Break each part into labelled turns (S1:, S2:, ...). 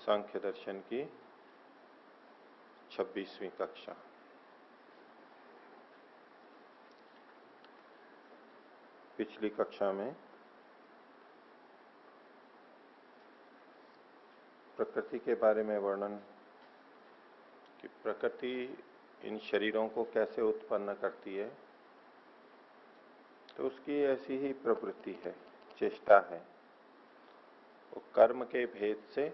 S1: सांख्य दर्शन की 26वीं कक्षा। पिछली कक्षा में प्रकृति के बारे में वर्णन कि प्रकृति इन शरीरों को कैसे उत्पन्न करती है, तो उसकी ऐसी ही प्रवृत्ति है, चेष्टा है। वो कर्म के भेद से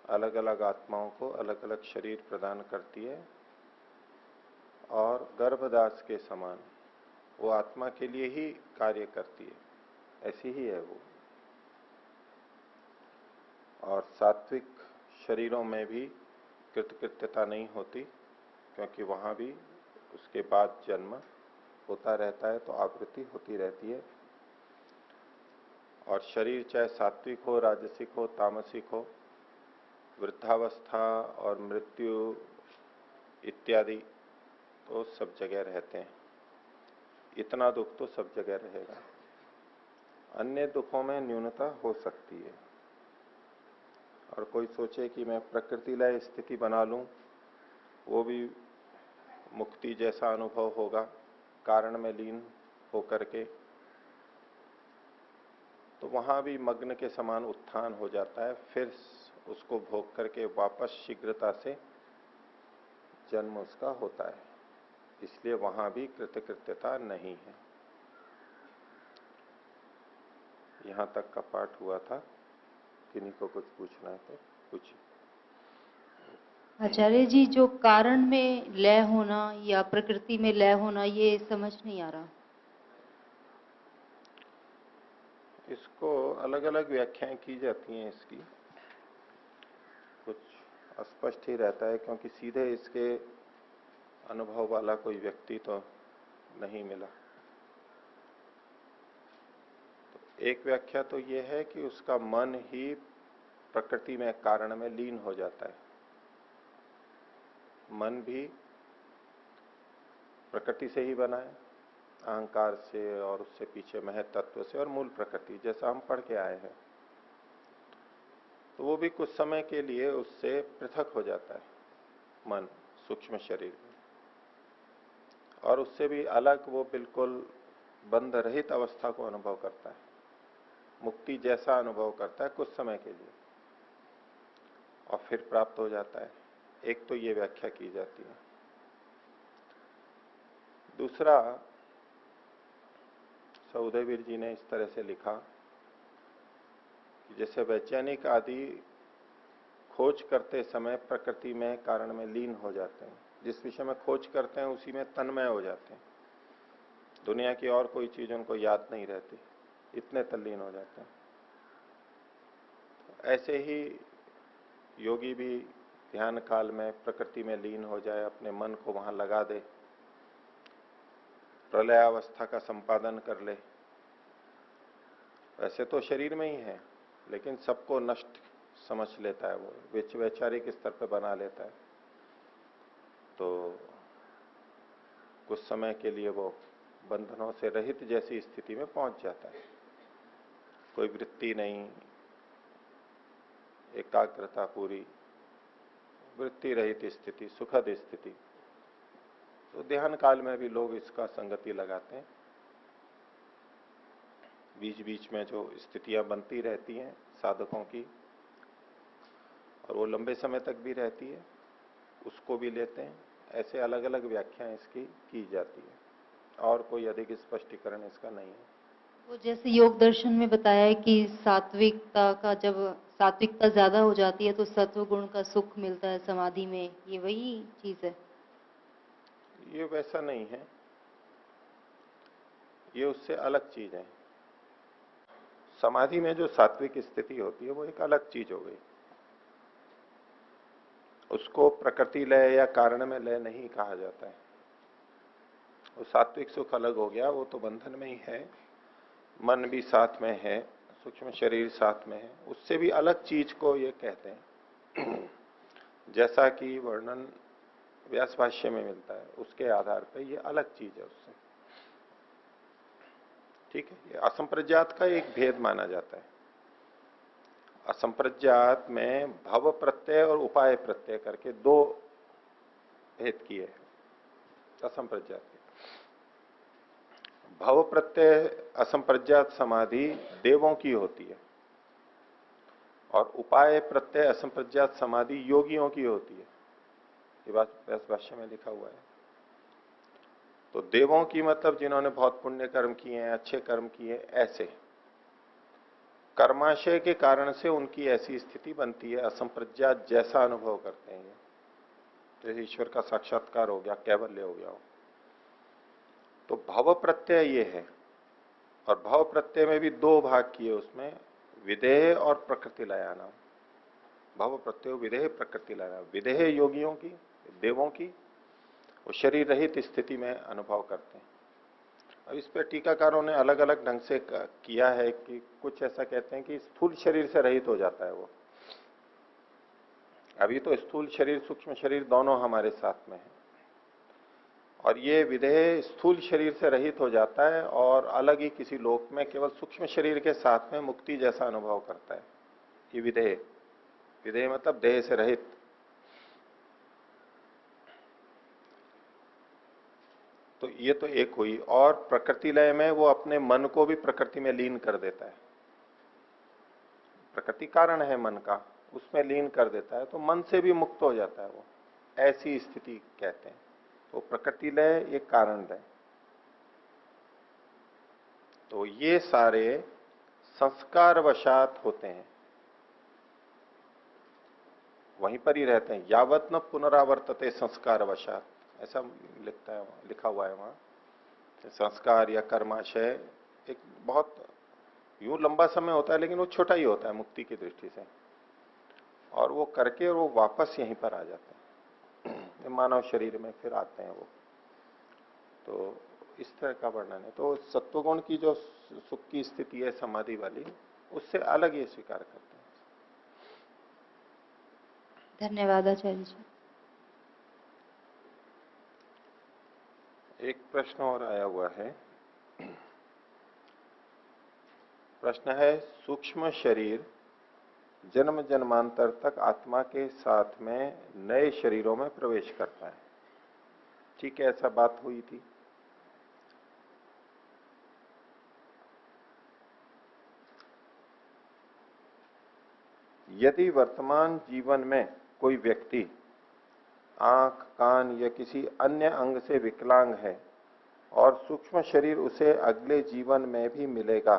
S1: अलग अलग आत्माओं को अलग अलग शरीर प्रदान करती है और गर्भदास के समान वो आत्मा के लिए ही कार्य करती है, ऐसी ही है वो। और सात्विक शरीरों में भी कृतकृत्यता नहीं होती, क्योंकि वहां भी उसके बाद जन्म होता रहता है, तो आवृत्ति होती रहती है। और शरीर चाहे सात्विक हो, राजसिक हो, तामसिक हो, वृद्धावस्था और मृत्यु इत्यादि तो सब जगह रहते हैं। इतना दुख तो सब जगह रहेगा। अन्य दुखों में न्यूनता हो सकती है। और कोई सोचे कि मैं प्रकृति लय स्थिति बना लूं, वो भी मुक्ति जैसा अनुभव होगा, कारण में लीन होकर के, तो वहां भी मग्न के समान उत्थान हो जाता है। फिर उसको भोग करके वापस शीघ्रता से जन्म उसका होता है। इसलिए वहां भी कृतकृत्यता नहीं है। यहां तक का पाठ हुआ था। किन्हीं को कुछ पूछना है तो पूछिए।
S2: आचार्य जी, जो कारण में लय होना या प्रकृति में लय होना, ये समझ नहीं आ रहा।
S1: इसको अलग अलग व्याख्याएं की जाती हैं इसकी। कुछ अस्पष्ट ही रहता है, क्योंकि सीधे इसके अनुभव वाला कोई व्यक्ति तो नहीं मिला। तो एक व्याख्या तो यह है कि उसका मन ही प्रकृति में कारण में लीन हो जाता है। मन भी प्रकृति से ही बना है, अहंकार से और उससे पीछे महत तत्व से और मूल प्रकृति, जैसा हम पढ़ के आए हैं। तो वो भी कुछ समय के लिए उससे पृथक हो जाता है मन, सूक्ष्म शरीर में, और उससे भी अलग वो बिल्कुल बंध रहित अवस्था को अनुभव करता है, मुक्ति जैसा अनुभव करता है कुछ समय के लिए, और फिर प्राप्त हो जाता है। एक तो ये व्याख्या की जाती है। दूसरा, सौदेवीर जी ने इस तरह से लिखा कि जैसे वैज्ञानिक आदि खोज करते समय प्रकृति में कारण में लीन हो जाते हैं, जिस विषय में खोज करते हैं उसी में तन्मय हो जाते हैं, दुनिया की और कोई चीज उनको याद नहीं रहती, इतने तल्लीन हो जाते हैं। ऐसे ही योगी भी ध्यान काल में प्रकृति में लीन हो जाए, अपने मन को वहां लगा दे, प्रलयावस्था का संपादन कर ले। वैसे तो शरीर में ही है, लेकिन सबको नष्ट समझ लेता है, वो वैचारिक स्तर पर बना लेता है। तो कुछ समय के लिए वो बंधनों से रहित जैसी स्थिति में पहुंच जाता है। कोई वृत्ति नहीं, एकाग्रता पूरी, वृत्ति रहित स्थिति, सुखद स्थिति। तो ध्यान काल में भी लोग इसका संगति लगाते हैं। बीच बीच में जो स्थितियां बनती रहती हैं साधकों की, और वो लंबे समय तक भी रहती है, उसको भी लेते हैं। ऐसे अलग अलग व्याख्याएं इसकी की जाती है, और कोई अधिक स्पष्टीकरण इसका नहीं है।
S2: वो जैसे योग दर्शन में बताया है कि सात्विकता का, जब सात्विकता ज्यादा हो जाती है तो सत्व गुण का सुख मिलता है समाधि में, ये वही चीज है।
S1: ये वैसा नहीं है, ये उससे अलग चीज है। समाधि में जो सात्विक स्थिति होती है वो एक अलग चीज हो गई। उसको प्रकृति लय या कारण में लय नहीं कहा जाता है। वो सात्विक सुख अलग हो गया, वो तो बंधन में ही है, मन भी साथ में है, सूक्ष्म शरीर साथ में है, उससे भी अलग चीज को ये कहते हैं। जैसा कि वर्णन व्यास भाष्य में मिलता है, उसके आधार पर ये अलग चीज है उससे। ठीक है, ये असंप्रज्ञात का एक भेद माना जाता है। असंप्रज्ञात में भव प्रत्यय और उपाय प्रत्यय करके दो भेद किए हैं असंप्रज्ञात के। भव प्रत्यय असंप्रज्ञात समाधि देवों की होती है और उपाय प्रत्यय असंप्रज्ञात समाधि योगियों की होती है। ये बात व्यास भाष्य में लिखा हुआ है। तो देवों की मतलब जिन्होंने बहुत पुण्य कर्म किए हैं, अच्छे कर्म किए, ऐसे कर्माशय के कारण से उनकी ऐसी स्थिति बनती है, असंप्रज्ञात जैसा अनुभव करते हैं, जैसे ईश्वर का साक्षात्कार हो गया, कैवल्य हो गया हो। तो भव प्रत्यय ये है। और भव प्रत्यय में भी दो भाग किए उसमें, विदेह और प्रकृति लयाना। भव प्रत्यय विदेह प्रकृति लयाना। विदेह योगियों की, देवों की, वो शरीर रहित स्थिति में अनुभव करते हैं। अब इस पर टीकाकारों ने अलग अलग ढंग से किया है कि कुछ ऐसा कहते हैं कि स्थूल शरीर से रहित हो जाता है वो। अभी तो स्थूल शरीर सूक्ष्म शरीर दोनों हमारे साथ में है, और ये विदेह स्थूल शरीर से रहित हो जाता है और अलग ही किसी लोक में केवल सूक्ष्म शरीर के साथ में मुक्ति जैसा अनुभव करता है। ये विदेह, विदेह मतलब देह से रहित। तो ये तो एक हुई। और प्रकृति लय में वो अपने मन को भी प्रकृति में लीन कर देता है। प्रकृति कारण है मन का, उसमें लीन कर देता है, तो मन से भी मुक्त हो जाता है वो। ऐसी स्थिति कहते हैं। तो प्रकृति लय एक कारण लय। तो ये सारे संस्कार वशात होते हैं, वहीं पर ही रहते हैं। यावत न पुनरावर्तते संस्कार वशात, ऐसा लिखता है, लिखा हुआ है वहां। संस्कार या कर्माशय एक बहुत यूं लंबा समय होता है, लेकिन वो छोटा ही होता है मुक्ति की दृष्टि से, और वो करके वो वापस यहीं पर आ जाते हैं, मानव शरीर में फिर आते हैं वो। तो इस तरह का वर्णन है। तो सत्वगुण की जो सुख की स्थिति है समाधि वाली, उससे अलग ये स्वीकार करते हैं।
S2: धन्यवाद आचार्य जी।
S1: एक प्रश्न और आया हुआ है। प्रश्न है, सूक्ष्म शरीर जन्म जन्मांतर तक आत्मा के साथ में नए शरीरों में प्रवेश करता है, ठीक है? ऐसा बात हुई थी। यदि वर्तमान जीवन में कोई व्यक्ति आंख, कान या किसी अन्य अंग से विकलांग है और सूक्ष्म शरीर उसे अगले जीवन में भी मिलेगा,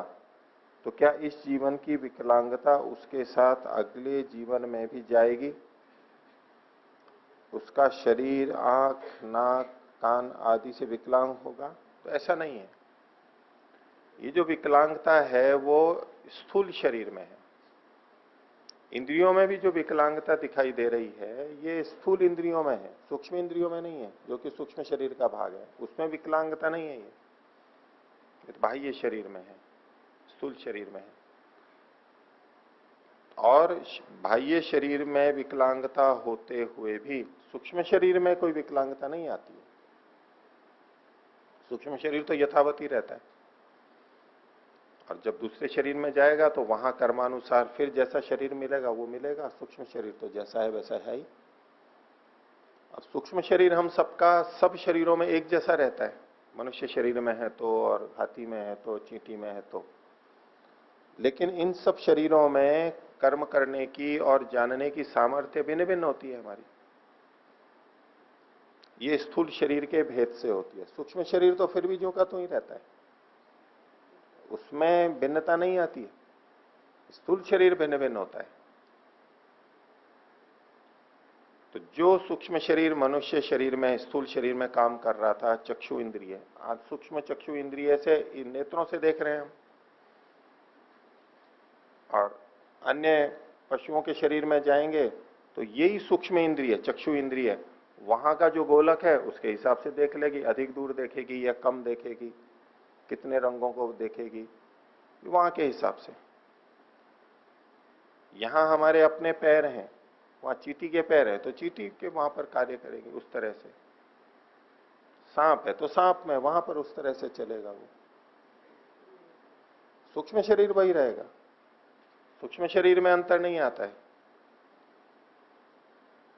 S1: तो क्या इस जीवन की विकलांगता उसके साथ अगले जीवन में भी जाएगी? उसका शरीर आंख, नाक, कान आदि से विकलांग होगा? तो ऐसा नहीं है। ये जो विकलांगता है वो स्थूल शरीर में है। इंद्रियों में भी जो विकलांगता दिखाई दे रही है, ये स्थूल इंद्रियों में है, सूक्ष्म इंद्रियों में नहीं है, जो कि सूक्ष्म शरीर का भाग है। उसमें विकलांगता नहीं है। ये तो बाह्य शरीर में है, स्थूल शरीर में है। और बाह्य शरीर में विकलांगता होते हुए भी सूक्ष्म शरीर में कोई विकलांगता नहीं आती है। सूक्ष्म शरीर तो यथावत ही रहता है, और जब दूसरे शरीर में जाएगा तो वहां कर्मानुसार फिर जैसा शरीर मिलेगा वो मिलेगा। सूक्ष्म शरीर तो जैसा है वैसा है ही। अब सूक्ष्म शरीर हम सबका सब शरीरों में एक जैसा रहता है। मनुष्य शरीर में है तो, और हाथी में है तो, चींटी में है तो, लेकिन इन सब शरीरों में कर्म करने की और जानने की सामर्थ्य भिन्न भिन्न होती है हमारी। ये स्थूल शरीर के भेद से होती है। सूक्ष्म शरीर तो फिर भी जो का तो ही रहता है, उसमें भिन्नता नहीं आती है। स्थूल शरीर भिन्न भिन्न होता है। तो जो सूक्ष्म शरीर मनुष्य शरीर में, स्थूल शरीर में काम कर रहा था, चक्षु इंद्रिय, आज सूक्ष्म चक्षु इंद्रिय से इन नेत्रों से देख रहे हैं हम, और अन्य पशुओं के शरीर में जाएंगे तो यही सूक्ष्म इंद्रिय, चक्षु इंद्रिय, वहां का जो गोलक है उसके हिसाब से देख लेगी, अधिक दूर देखेगी या कम देखेगी, कितने रंगों को देखेगी, वहां के हिसाब से। यहां हमारे अपने पैर हैं, वहां चींटी के पैर है तो चींटी के वहां पर कार्य करेगी उस तरह से। सांप है तो सांप में वहां पर उस तरह से चलेगा वो। सूक्ष्म शरीर वही रहेगा। सूक्ष्म शरीर में अंतर नहीं आता है,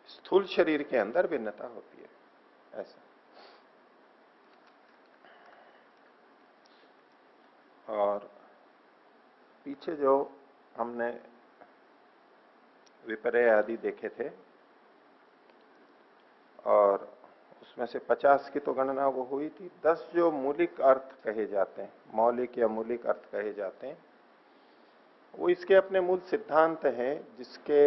S1: स्थूल शरीर के अंदर भिन्नता होती है, ऐसा। और पीछे जो हमने विपर्य आदि देखे थे, और उसमें से 50 की तो गणना वो हुई थी। 10 जो मौलिक अर्थ कहे जाते हैं, मौलिक या मौलिक अर्थ कहे जाते हैं, वो इसके अपने मूल सिद्धांत हैं जिसके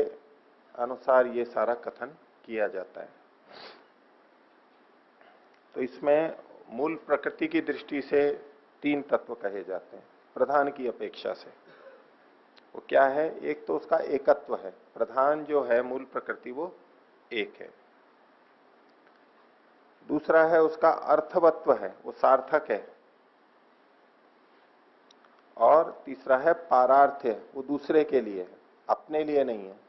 S1: अनुसार ये सारा कथन किया जाता है। तो इसमें मूल प्रकृति की दृष्टि से 3 तत्व कहे जाते हैं प्रधान की अपेक्षा से। वो क्या है? एक तो उसका एकत्व है, प्रधान जो है मूल प्रकृति वो एक है। दूसरा है उसका अर्थवत्व है, वो सार्थक है। और तीसरा है पारार्थ्य, वो दूसरे के लिए है, अपने लिए नहीं है।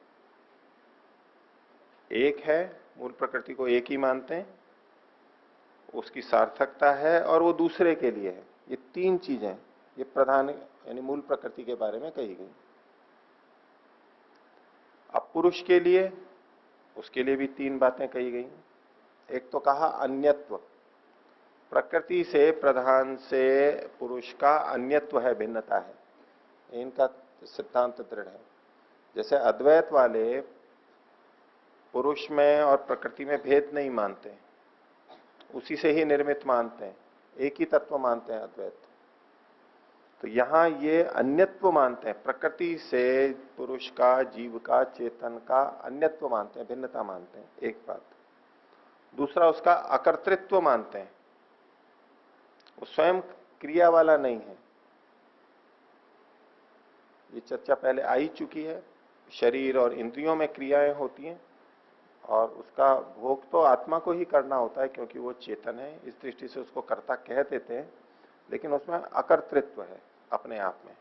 S1: एक है, मूल प्रकृति को एक ही मानते हैं, उसकी सार्थकता है और वो दूसरे के लिए है। ये 3 चीजें ये प्रधान यानी मूल प्रकृति के बारे में कही गई। अब पुरुष के लिए, उसके लिए भी 3 बातें कही गई। एक तो कहा अन्यत्व, प्रकृति से प्रधान से पुरुष का अन्यत्व है, भिन्नता है, इनका सिद्धांत दृढ़ है। जैसे अद्वैत वाले पुरुष में और प्रकृति में भेद नहीं मानते, उसी से ही निर्मित मानते हैं, एक ही तत्व मानते हैं अद्वैत। तो यहां ये अन्यत्व मानते हैं, प्रकृति से पुरुष का, जीव का, चेतन का अन्यत्व मानते हैं, भिन्नता मानते हैं, एक बात। दूसरा उसका अकर्तृत्व मानते हैं, वो स्वयं क्रिया वाला नहीं है। ये चर्चा पहले आ ही चुकी है। शरीर और इंद्रियों में क्रियाएं होती हैं और उसका भोग तो आत्मा को ही करना होता है क्योंकि वो चेतन है, इस दृष्टि से उसको कर्ता कह देते हैं। लेकिन उसमें अकर्तृत्व है अपने आप में,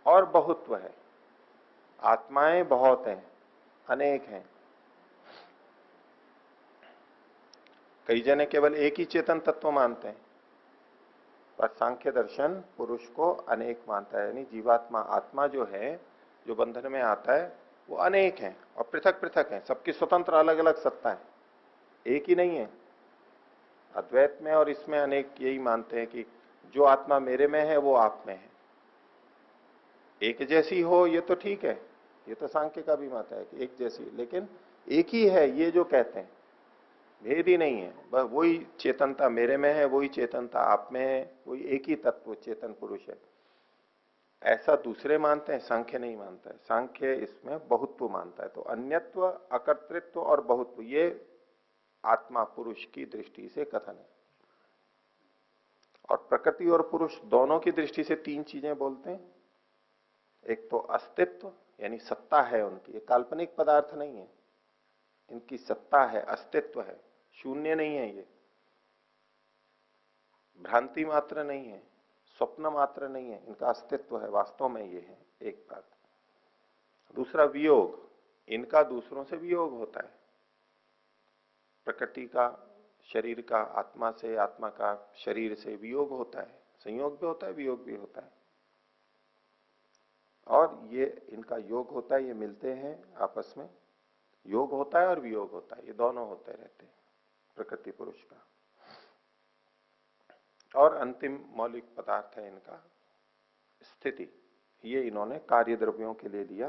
S1: और बहुत्व है, आत्माएं बहुत हैं, अनेक हैं। कई जने केवल एक ही चेतन तत्व मानते हैं, पर सांख्य दर्शन पुरुष को अनेक मानता है, यानी जीवात्मा, आत्मा जो है, जो बंधन में आता है, वो अनेक है और पृथक पृथक है, सबकी स्वतंत्र अलग अलग सत्ता है, एक ही नहीं है। अद्वैत में और इसमें अनेक यही मानते हैं कि जो आत्मा मेरे में है वो आप में है। एक जैसी हो ये तो ठीक है, ये तो सांख्य का भी मत है कि एक जैसी, लेकिन एक ही है ये जो कहते हैं, भेद ही नहीं है। बस वही चेतनता मेरे में है, वही चेतनता आप में है, वही एक ही तत्व चेतन पुरुष है, ऐसा दूसरे मानते हैं, सांख्य नहीं मानता है। सांख्य इसमें बहुत्व मानता है। तो अन्यत्व, अकर्तृत्व और बहुत्व, ये आत्मा पुरुष की दृष्टि से कथन है। और प्रकृति और पुरुष दोनों की दृष्टि से 3 चीजें बोलते हैं। एक तो अस्तित्व, यानी सत्ता है उनकी, ये काल्पनिक पदार्थ नहीं है, इनकी सत्ता है, अस्तित्व है, शून्य नहीं है, ये भ्रांति मात्र नहीं है, स्वप्न मात्र नहीं है, इनका अस्तित्व है, वास्तव में ये है, एक बात। दूसरा वियोग, इनका दूसरों से वियोग होता है। प्रकृति का, शरीर का आत्मा से, आत्मा का शरीर से वियोग होता है, संयोग भी होता है, वियोग भी होता है। और ये इनका योग होता है, ये मिलते हैं आपस में, योग होता है और वियोग होता है, ये दोनों होते रहते हैं प्रकृति पुरुष का। और अंतिम मौलिक पदार्थ है इनका स्थिति, ये इन्होंने कार्य द्रव्यों के लिए लिया।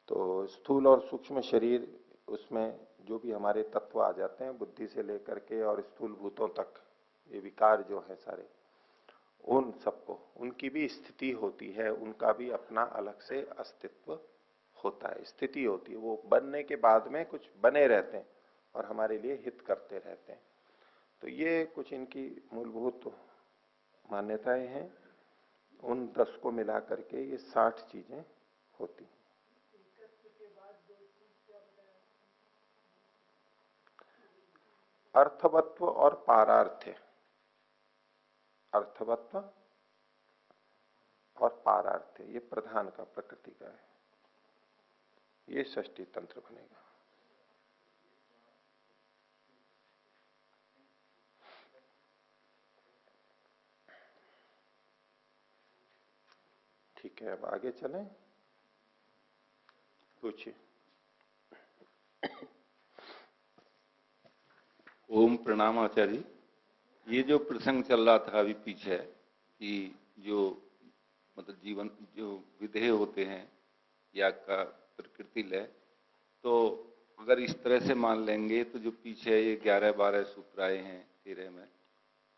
S1: तो स्थूल और सूक्ष्म शरीर, उसमें जो भी हमारे तत्व आ जाते हैं, बुद्धि से लेकर के और स्थूल भूतों तक, ये विकार जो है सारे, उन सबको, उनकी भी स्थिति होती है, उनका भी अपना अलग से अस्तित्व होता है, स्थिति होती है। वो बनने के बाद में कुछ बने रहते हैं और हमारे लिए हित करते रहते हैं। तो ये कुछ इनकी मूलभूत मान्यताएं हैं। उन 10 को मिला करके ये 60 चीजें होती हैं। अर्थवत्व और पारार्थ्य, अर्थवत्व और पारार्थ्य, ये प्रधान का, प्रकृति का है, ये षष्ठी तंत्र बनेगा। ठीक है, अब आगे चलें। पूछिए।
S3: ओम प्रणाम आचार्य जी। ये जो प्रसंग चल रहा था अभी पीछे कि जो मतलब जीवन जो विधेय होते हैं याग का प्रकृति लय, तो अगर इस तरह से मान लेंगे तो जो पीछे ये 11-12 सूत्र आए हैं 13 में,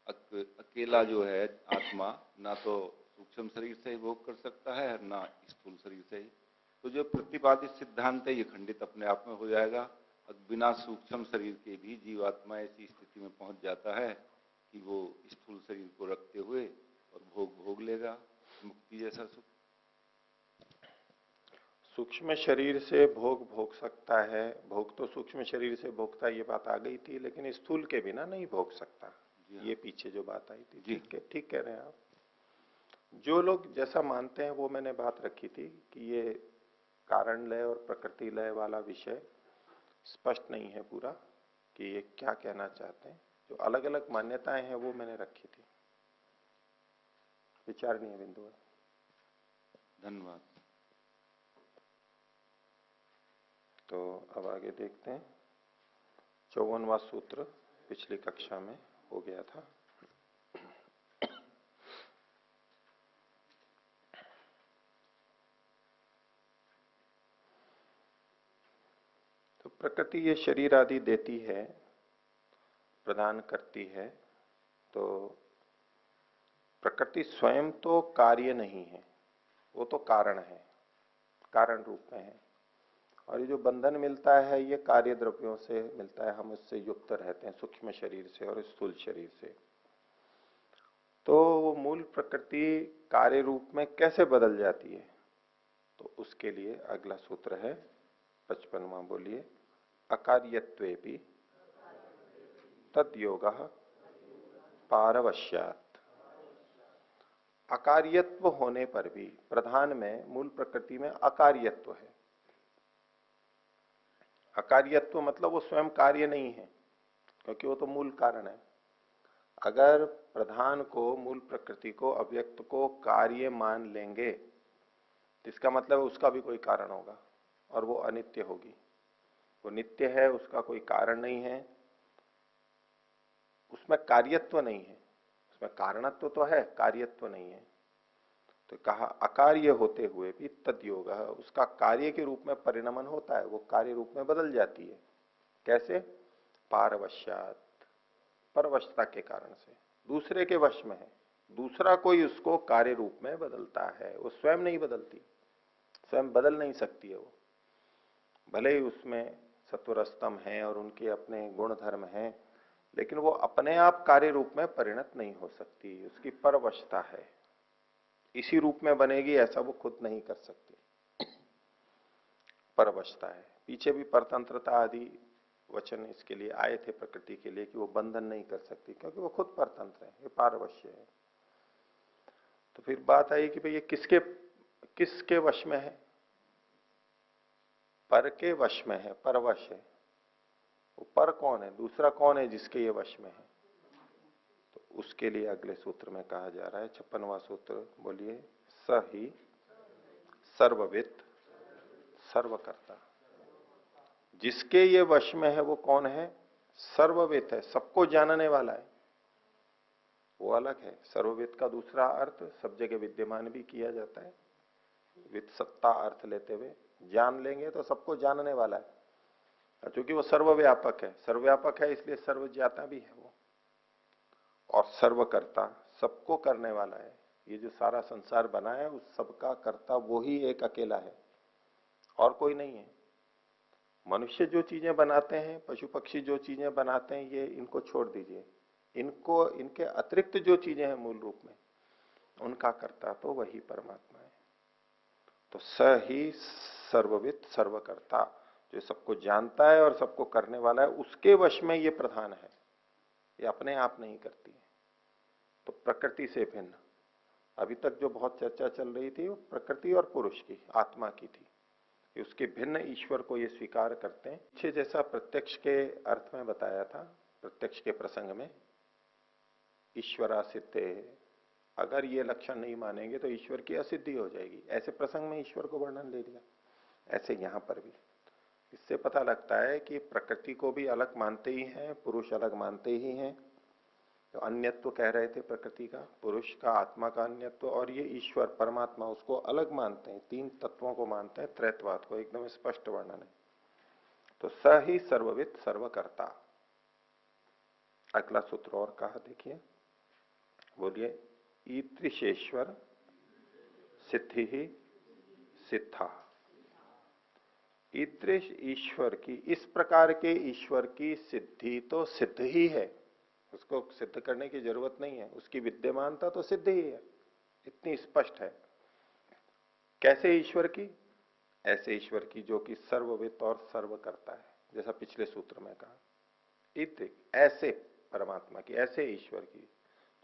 S3: अकेला जो है आत्मा ना तो सूक्ष्म शरीर से ही भोग कर सकता है ना स्थूल शरीर से ही, तो जो प्रतिपादित सिद्धांत है ये खंडित अपने आप में हो जाएगा। बिना सूक्ष्म शरीर के भी जीवात्मा ऐसी स्थिति में पहुंच जाता है कि वो स्थूल शरीर को रखते हुए और भोग लेगा मुक्ति जैसा सुख।
S1: सूक्ष्म शरीर से भोग सकता है, भोग तो सूक्ष्म शरीर से भोगता है, ये बात आ गई थी, लेकिन स्थूल के बिना नहीं भोग सकता। ये पीछे जो बात आई थी, ठीक कह रहे हैं आप। जो लोग जैसा मानते हैं वो मैंने बात रखी थी कि ये कारण लय और प्रकृति लय वाला विषय स्पष्ट नहीं है पूरा कि ये क्या कहना चाहते हैं। जो अलग अलग मान्यताएं हैं वो मैंने रखी थी, विचारणीय बिंदु है।
S3: धन्यवाद।
S1: तो अब आगे देखते हैं। 54वां सूत्र पिछली कक्षा में हो गया था। तो प्रकृति ये शरीर आदि देती है, प्रदान करती है, तो प्रकृति स्वयं तो कार्य नहीं है, वो तो कारण है, कारण रूप में है। और ये जो बंधन मिलता है ये कार्य द्रव्यों से मिलता है, हम उससे युक्त रहते हैं, सूक्ष्म शरीर से और स्थूल शरीर से। तो वो मूल प्रकृति कार्य रूप में कैसे बदल जाती है, तो उसके लिए अगला सूत्र है 55वां, बोलिए। अकार्यत्वेपि तद्योगः पारवश्यात्। अकार्यत्व होने पर भी, प्रधान में मूल प्रकृति में अकार्यत्व है। अकार्यत्व मतलब वो स्वयं कार्य नहीं है, क्योंकि वो तो मूल कारण है। अगर प्रधान को, मूल प्रकृति को, अव्यक्त को कार्य मान लेंगे तो इसका मतलब उसका भी कोई कारण होगा और वो अनित्य होगी। वो नित्य है, उसका कोई कारण नहीं है, उसमें कार्यत्व नहीं है। उसमें कारणत्व तो है, कार्यत्व नहीं है। तो कहा अकार्य होते हुए भी तद्योग, उसका कार्य के रूप में परिणमन होता है, वो कार्य रूप में बदल जाती है। कैसे? पारवश्यात, परवशता के कारण से, दूसरे के वश में है, दूसरा कोई उसको कार्य रूप में बदलता है, वो स्वयं नहीं बदलती, स्वयं बदल नहीं सकती है वो। भले ही उसमें सत्वरस्तम है और उनके अपने गुण धर्म हैं, लेकिन वो अपने आप कार्य रूप में परिणत नहीं हो सकती, उसकी परवशता है। इसी रूप में बनेगी ऐसा वो खुद नहीं कर सकती, परवशता है। पीछे भी परतंत्रता आदि वचन इसके लिए आए थे प्रकृति के लिए कि वो बंधन नहीं कर सकती, क्योंकि वो खुद परतंत्र है, ये पारवश्य है। तो फिर बात आई कि भाई ये किसके वश में है? पर के वश में है, परवश है। वो पर कौन है, दूसरा कौन है जिसके ये वश में है? तो उसके लिए अगले सूत्र में कहा जा रहा है, 56वां सूत्र, बोलिए। स ही सर्ववित् सर्वकर्ता। जिसके ये वश में है वो कौन है? सर्ववित् है, सबको जानने वाला है। वो अलग है। सर्ववित् का दूसरा अर्थ सब जगह विद्यमान भी किया जाता है, वित्त सत्ता अर्थ लेते हुए। जान लेंगे तो सबको जानने वाला है, क्योंकि वो सर्वव्यापक है। सर्वव्यापक है इसलिए सर्वज्ञाता भी है वो। और सर्वकर्ता, सबको करने वाला है। ये जो सारा संसार बना है उस सबका कर्ता वो ही एक अकेला है, और कोई नहीं है। मनुष्य जो चीजें बनाते हैं, पशु पक्षी जो चीजें बनाते हैं, ये इनको छोड़ दीजिए। इनको, इनके अतिरिक्त जो चीजें हैं मूल रूप में, उनका कर्ता तो वही परमात्मा है। तो स ही सर्ववित् सर्वकर्ता, जो सबको जानता है और सबको करने वाला है, उसके वश में ये प्रधान है, ये अपने आप नहीं करती है। तो प्रकृति से भिन्न, अभी तक जो बहुत चर्चा चल रही थी वो प्रकृति और पुरुष की, आत्मा की थी, कि उसके भिन्न ईश्वर को ये स्वीकार करते हैं। पीछे जैसा प्रत्यक्ष के अर्थ में बताया था, प्रत्यक्ष के प्रसंग में ईश्वरा सिद्धे अगर ये लक्षण नहीं मानेंगे तो ईश्वर की असिद्धि हो जाएगी। ऐसे प्रसंग में ईश्वर को वर्णन ले लिया, ऐसे यहां पर भी। इससे पता लगता है कि प्रकृति को भी अलग मानते ही हैं, पुरुष अलग मानते ही हैं। तो अन्यत्व कह रहे थे प्रकृति का, पुरुष का, आत्मा का अन्यत्व, और ये ईश्वर परमात्मा उसको अलग मानते हैं, तीन तत्वों को मानते हैं, त्रैतवाद को। एकदम स्पष्ट वर्णन है। तो स ही सर्वविद सर्वकर्ता। अगला सूत्र और कहा, देखिए, बोलिए, ईदृशेश्वर सिद्धि ही सिद्धा। ईदृश ईश्वर की, इस प्रकार के ईश्वर की सिद्धि तो सिद्ध ही है, उसको सिद्ध करने की जरूरत नहीं है, उसकी विद्यमानता तो सिद्ध ही है, इतनी स्पष्ट है। कैसे ईश्वर की? ऐसे ईश्वर की जो कि सर्वविद और सर्व करता है, जैसा पिछले सूत्र में कहा। ऐसे परमात्मा की, ऐसे ईश्वर की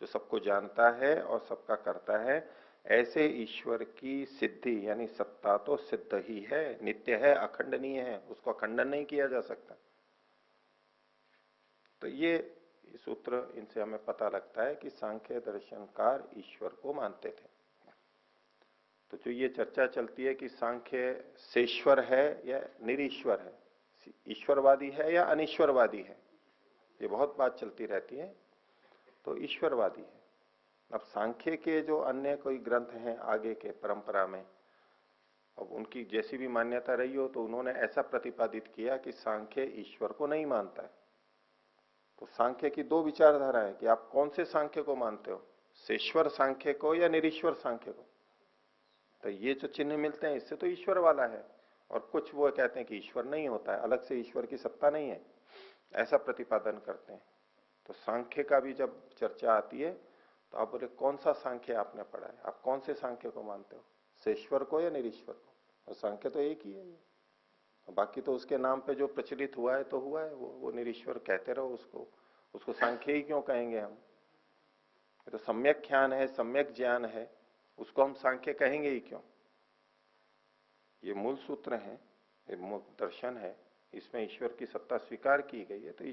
S1: जो सबको जानता है और सबका करता है, ऐसे ईश्वर की सिद्धि यानी सत्ता तो सिद्ध ही है, नित्य है, अखंडनीय है, उसको खंडन नहीं किया जा सकता। तो ये सूत्र, इनसे हमें पता लगता है कि सांख्य दर्शनकार ईश्वर को मानते थे। तो जो ये चर्चा चलती है कि सांख्य सेश्वर है या निरीश्वर है, ईश्वरवादी है या अनिश्वरवादी है, ये बहुत बात चलती रहती है। तो ईश्वरवादी है। अब सांख्य के जो अन्य कोई ग्रंथ हैं आगे के परंपरा में, अब उनकी जैसी भी मान्यता रही हो, तो उन्होंने ऐसा प्रतिपादित किया कि सांख्य ईश्वर को नहीं मानता है। तो सांख्य की दो विचारधारा है कि आप कौन से सांख्य को मानते हो, सेश्वर सांख्य को या निरीश्वर सांख्य को। तो ये जो चिन्ह मिलते हैं इससे तो ईश्वर वाला है, और कुछ वो कहते हैं कि ईश्वर नहीं होता है, अलग से ईश्वर की सत्ता नहीं है, ऐसा प्रतिपादन करते हैं। तो सांख्य का भी जब चर्चा आती है तो आप बोले कौन सा सांख्य आपने पढ़ा है, आप कौन से सांख्य को मानते हो, सेश्वर को या निरीश्वर को? और सांख्य तो एक ही है ये, बाकी तो उसके नाम पे जो प्रचलित हुआ है तो हुआ है, वो निरीश्वर कहते रहो उसको, उसको सांख्य ही क्यों कहेंगे हम? तो सम्यक ज्ञान है, सम्यक ज्ञान है, उसको हम सांख्य कहेंगे ही क्यों? ये मूल सूत्र है, ये मूल दर्शन है, इसमें ईश्वर की सत्ता स्वीकार की गई है, तो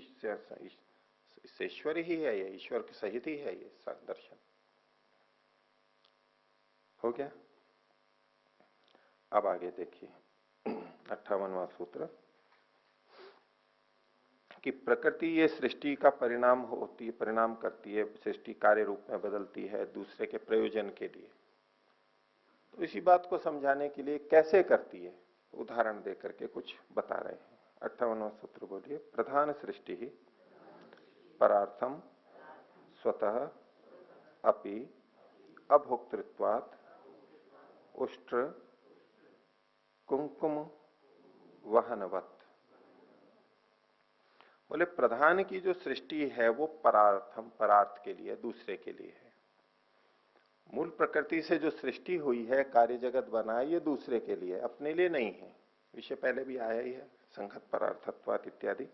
S1: ईश्वर ही है, ये ईश्वर के सहित ही है ये दर्शन। हो गया? अब आगे देखिए 58वां सूत्र, कि प्रकृति ये सृष्टि का परिणाम होती है, परिणाम करती है, सृष्टि कार्य रूप में बदलती है दूसरे के प्रयोजन के लिए। तो इसी बात को समझाने के लिए कैसे करती है, उदाहरण देकर के कुछ बता रहे हैं। 58वां सूत्र बोलिए, प्रधान सृष्टि ही परार्थम स्वतः अपि अभोक्तृत्वात् उष्ट्र कुंकुम वहनवत। बोले प्रधान की जो सृष्टि है वो परार्थम, परार्थ के लिए, दूसरे के लिए है। मूल प्रकृति से जो सृष्टि हुई है, कार्य जगत बना है, ये दूसरे के लिए, अपने लिए नहीं है। विषय पहले भी आया ही है, संगत परार्थत्वात् इत्यादि।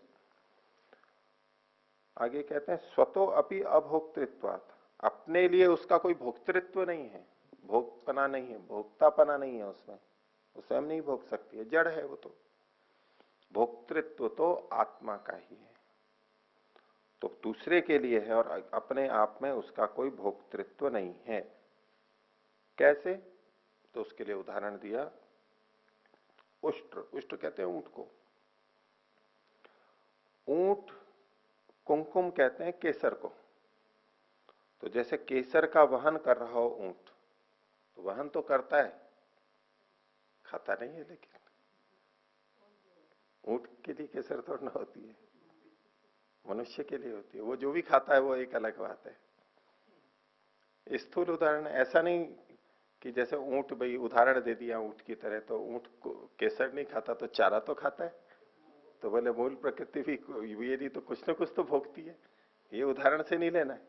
S1: आगे कहते हैं स्वतो अपि अभोक्तृत्वात्, अपने लिए उसका कोई भोक्तृत्व नहीं है, भोगपना नहीं है, भोक्तापना नहीं है उसमें, वो स्वयं नहीं भोग सकती है, जड़ है वो तो। भोक्तृत्व तो आत्मा का ही है, तो दूसरे के लिए है, और अपने आप में उसका कोई भोक्तृत्व नहीं है। कैसे? तो उसके लिए उदाहरण दिया, उष्ट्र, उष्ट्र कहते हैं ऊंट को, ऊंट, कुंकुम कहते हैं केसर को। तो जैसे केसर का वहन कर रहा हो ऊंट, तो वहन तो करता है, खाता नहीं है, लेकिन ऊंट के लिए केसर थोड़ा ना होती है, मनुष्य के लिए होती है। वो जो भी खाता है वो एक अलग बात है। स्थूल उदाहरण ऐसा नहीं कि जैसे ऊंट, भाई उदाहरण दे दिया ऊंट की तरह, तो ऊंट को केसर नहीं खाता तो चारा तो खाता है। तो बोले मूल प्रकृति भी यदि तो कुछ ना कुछ तो भोगती है, ये उदाहरण से नहीं लेना है।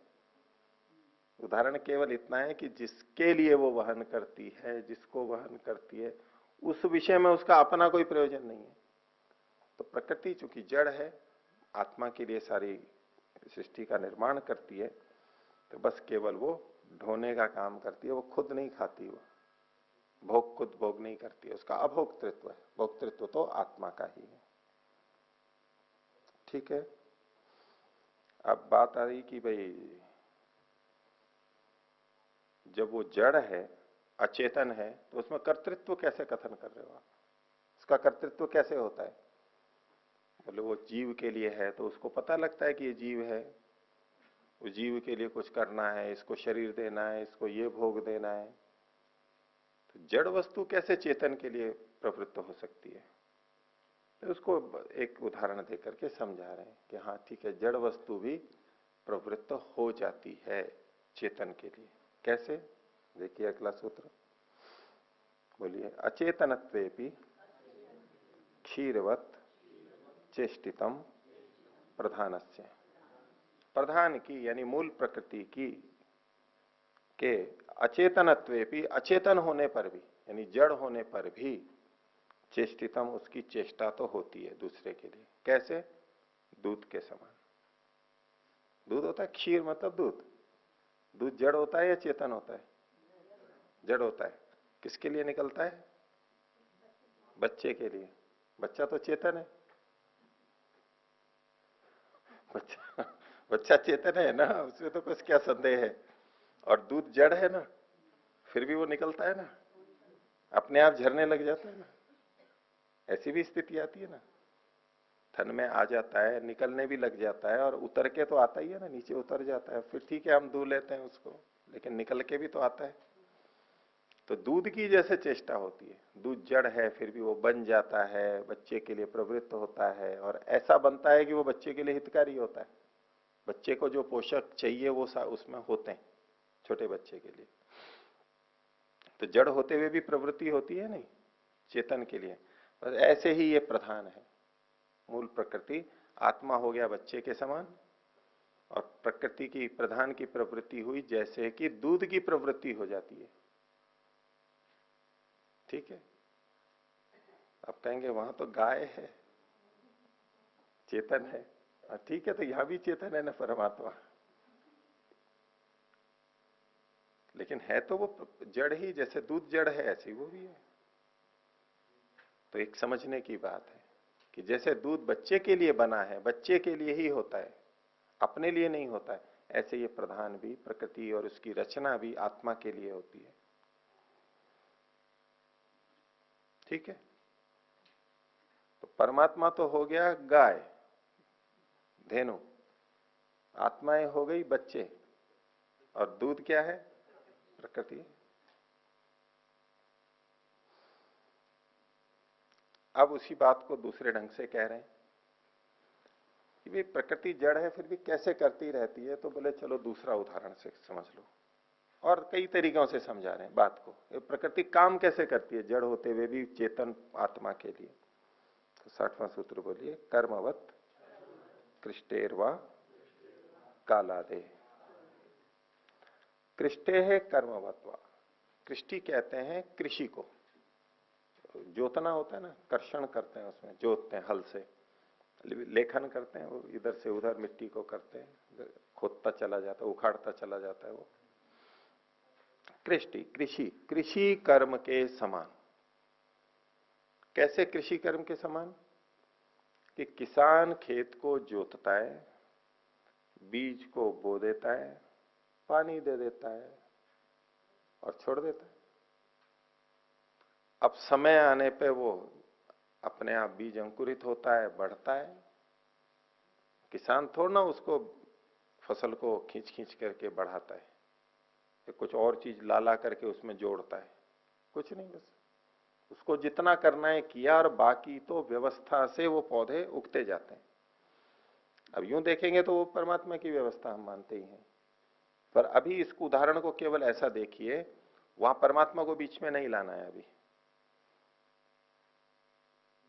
S1: उदाहरण केवल इतना है कि जिसके लिए वो वहन करती है, जिसको वहन करती है, उस विषय में उसका अपना कोई प्रयोजन नहीं है। तो प्रकृति चूंकि जड़ है, आत्मा के लिए सारी सृष्टि का निर्माण करती है, तो बस केवल वो ढोने का काम करती है, वो खुद नहीं खाती, वो भोग खुद भोग नहीं करती है, उसका अभोक्तृत्व है, भोक्तृत्व तो आत्मा का ही है। ठीक है। अब बात आ रही कि भाई जब वो जड़ है, अचेतन है, तो उसमें कर्तृत्व कैसे कथन कर रहे हो आप? उसका कर्तृत्व कैसे होता है? बोले वो जीव के लिए है तो उसको पता लगता है कि ये जीव है, उस जीव के लिए कुछ करना है, इसको शरीर देना है, इसको ये भोग देना है। तो जड़ वस्तु कैसे चेतन के लिए प्रवृत्त हो सकती है? तो उसको एक उदाहरण देकर के समझा रहे हैं कि हाँ ठीक है, जड़ वस्तु भी प्रवृत्त हो जाती है चेतन के लिए। कैसे? देखिए अगला सूत्र, बोलिए। अचेतनत्वेपि क्षीरवत चेष्टितम प्रधानस्य। प्रधान की यानी मूल प्रकृति की के अचेतनत्वेपि, अचेतन होने पर भी यानी जड़ होने पर भी चेष्टितम, उसकी चेष्टा तो होती है दूसरे के लिए। कैसे? दूध के समान। दूध होता है, क्षीर मतलब दूध। दूध जड़ होता है या चेतन होता है? जड़ होता है। किसके लिए निकलता है? बच्चे के लिए। बच्चा तो चेतन है। बच्चा चेतन है ना, उसमें तो कुछ क्या संदेह है। और दूध जड़ है ना, फिर भी वो निकलता है ना, अपने आप झरने लग जाता है ना। ऐसी भी स्थिति आती है ना, थन में आ जाता है, निकलने भी लग जाता है, और उतर के तो आता ही है ना, नीचे उतर जाता है, फिर ठीक है हम धो लेते हैं उसको, लेकिन निकल के भी तो आता है। तो दूध की जैसे चेष्टा होती है, दूध जड़ है फिर भी वो बन जाता है, बच्चे के लिए प्रवृत्त होता है, और ऐसा बनता है कि वो बच्चे के लिए हितकारी होता है। बच्चे को जो पोषक चाहिए वो उसमें होते हैं छोटे बच्चे के लिए। तो जड़ होते हुए भी प्रवृत्ति होती है नहीं चेतन के लिए। बस ऐसे ही ये प्रधान है, मूल प्रकृति आत्मा हो गया बच्चे के समान, और प्रकृति की प्रधान की प्रवृत्ति हुई जैसे कि दूध की प्रवृत्ति हो जाती है। ठीक है? आप कहेंगे वहां तो गाय है, चेतन है। ठीक है, तो यहां भी चेतन है ना परमात्मा, लेकिन है तो वो जड़ ही, जैसे दूध जड़ है ऐसी वो भी है। तो एक समझने की बात है कि जैसे दूध बच्चे के लिए बना है, बच्चे के लिए ही होता है, अपने लिए नहीं होता है, ऐसे ये प्रधान भी, प्रकृति और उसकी रचना भी आत्मा के लिए होती है। ठीक है? तो परमात्मा तो हो गया गाय, धेनु, आत्माएं हो गई बच्चे, और दूध क्या है? प्रकृति। अब उसी बात को दूसरे ढंग से कह रहे हैं कि भाई प्रकृति जड़ है फिर भी कैसे करती रहती है। तो बोले चलो दूसरा उदाहरण से समझ लो, और कई तरीकों से समझा रहे हैं बात को। प्रकृति काम कैसे करती है जड़ होते हुए भी चेतन आत्मा के लिए? तो 60वां सूत्र बोलिए। कर्मवत कृष्टेरवा कालादे। कृष्टे है कर्मवत्वा। कृष्टि कहते हैं कृषि को, जोतना होता है ना, कर्षण करते हैं उसमें, जोतते हैं हल से, लेखन करते हैं, वो इधर से उधर मिट्टी को करते हैं, खोदता चला जाता है, उखाड़ता चला जाता है वो। कृष्टि, कृषि, कृषि कर्म के समान। कैसे कृषि कर्म के समान? कि किसान खेत को जोतता है, बीज को बो देता है, पानी दे देता है और छोड़ देता है। अब समय आने पे वो अपने आप बीज अंकुरित होता है, बढ़ता है। किसान थोड़ा ना उसको फसल को खींच खींच करके बढ़ाता है, या कुछ और चीज ला ला करके उसमें जोड़ता है, कुछ नहीं, बस उसको जितना करना है किया, और बाकी तो व्यवस्था से वो पौधे उगते जाते हैं। अब यूं देखेंगे तो वो परमात्मा की व्यवस्था हम मानते ही हैं, पर अभी इस उदाहरण को केवल ऐसा देखिए, वहां परमात्मा को बीच में नहीं लाना है। अभी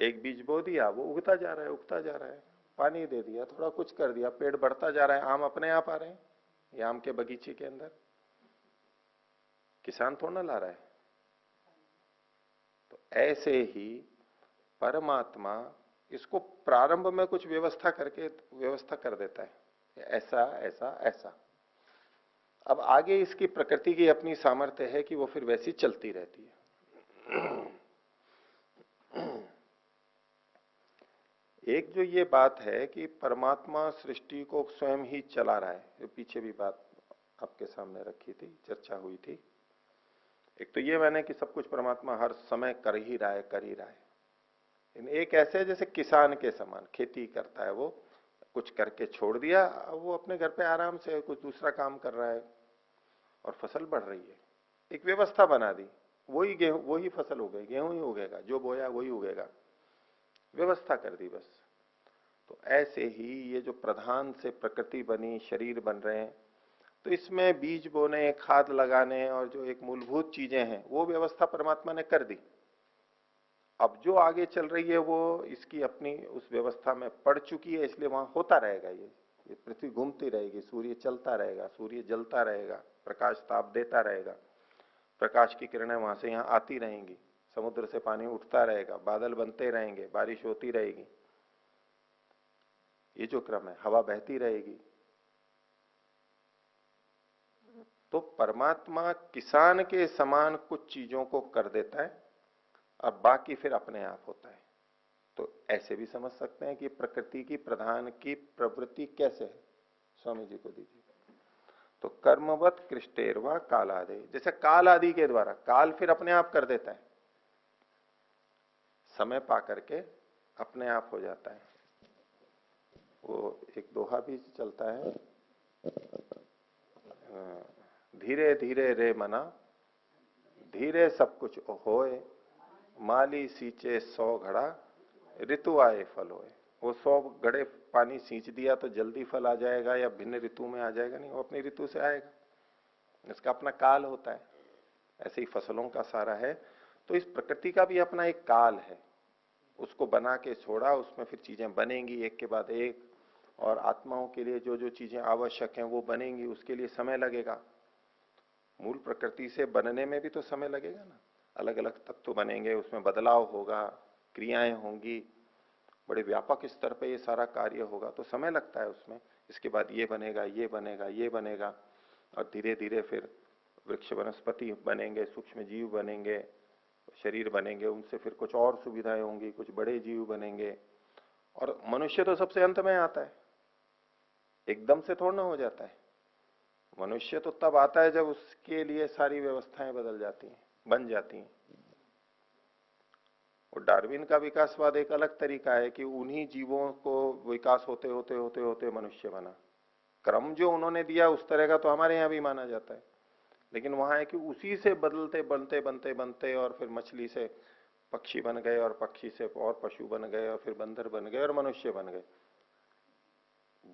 S1: एक बीज बो दिया, वो उगता जा रहा है, उगता जा रहा है, पानी दे दिया, थोड़ा कुछ कर दिया, पेड़ बढ़ता जा रहा है, आम अपने आप आ रहे हैं, ये आम के बगीचे के अंदर किसान थोड़ा ना ला रहा है। तो ऐसे ही परमात्मा इसको प्रारंभ में कुछ व्यवस्था करके व्यवस्था कर देता है, ऐसा ऐसा ऐसा। अब आगे इसकी प्रकृति की अपनी सामर्थ्य है कि वो फिर वैसी चलती रहती है। एक जो ये बात है कि परमात्मा सृष्टि को स्वयं ही चला रहा है, ये पीछे भी बात आपके सामने सामने रखी थी, चर्चा हुई थी। एक तो ये मैंने कि सब कुछ परमात्मा हर समय कर ही रहा है, कर ही रहा है। एक ऐसे जैसे किसान के समान खेती करता है, वो कुछ करके छोड़ दिया, वो अपने घर पे आराम से कुछ दूसरा काम कर रहा है और फसल बढ़ रही है। एक व्यवस्था बना दी, वही गेहूं वही फसल उगे, गेहूं ही उगेगा, जो बोया वही उगेगा, व्यवस्था कर दी बस। तो ऐसे ही ये जो प्रधान से प्रकृति बनी, शरीर बन रहे हैं, तो इसमें बीज बोने, खाद लगाने और जो एक मूलभूत चीजें हैं वो व्यवस्था परमात्मा ने कर दी। अब जो आगे चल रही है वो इसकी अपनी उस व्यवस्था में पड़ चुकी है, इसलिए वहां होता रहेगा। ये पृथ्वी घूमती रहेगी, सूर्य चलता रहेगा, सूर्य जलता रहेगा, प्रकाश ताप देता रहेगा, प्रकाश की किरणें वहां से यहां आती रहेंगी, समुद्र से पानी उठता रहेगा, बादल बनते रहेंगे, बारिश होती रहेगी, ये जो क्रम है, हवा बहती रहेगी। तो परमात्मा किसान के समान कुछ चीजों को कर देता है और बाकी फिर अपने आप होता है। तो ऐसे भी समझ सकते हैं कि प्रकृति की प्रधान की प्रवृत्ति कैसे है। स्वामी जी को दीजिए। तो कर्मवत कृष्टेरवा कालादे, जैसे काल आदि के द्वारा, काल फिर अपने आप कर देता है, समय पा करके अपने आप हो जाता है। वो एक दोहा भी चलता है, धीरे धीरे रे मना, धीरे सब कुछ होए, माली सींचे 100 घड़ा, ऋतु आए फल होए। वो 100 घड़े पानी सींच दिया तो जल्दी फल आ जाएगा या भिन्न ऋतु में आ जाएगा? नहीं, वो अपनी ऋतु से आएगा, इसका अपना काल होता है। ऐसे ही फसलों का सारा है। तो इस प्रकृति का भी अपना एक काल है, उसको बना के छोड़ा, उसमें फिर चीजें बनेंगी एक के बाद एक, और आत्माओं के लिए जो जो चीजें आवश्यक हैं वो बनेंगी, उसके लिए समय लगेगा। मूल प्रकृति से बनने में भी तो समय लगेगा ना, अलग अलग तत्व बनेंगे, उसमें बदलाव होगा, क्रियाएं होंगी, बड़े व्यापक स्तर पे ये सारा कार्य होगा, तो समय लगता है उसमें। इसके बाद ये बनेगा, ये बनेगा, ये बनेगा, और धीरे धीरे फिर वृक्ष वनस्पति बनेंगे, सूक्ष्म जीव बनेंगे, शरीर बनेंगे, उनसे फिर कुछ और सुविधाएं होंगी, कुछ बड़े जीव बनेंगे, और मनुष्य तो सबसे अंत में आता है, एकदम से थोड़ा ना हो जाता है। मनुष्य तो तब आता है जब उसके लिए सारी व्यवस्थाएं बदल जाती हैं, बन जाती हैं। और डार्विन का विकासवाद एक अलग तरीका है कि उन्हीं जीवों को विकास होते होते होते होते मनुष्य बना। क्रम जो उन्होंने दिया उस तरह का तो हमारे यहाँ भी माना जाता है, लेकिन वहां है कि उसी से बदलते बनते बनते बनते और फिर मछली से पक्षी बन गए, और पक्षी से और पशु बन गए, और फिर बंदर बन गए, और मनुष्य बन गए।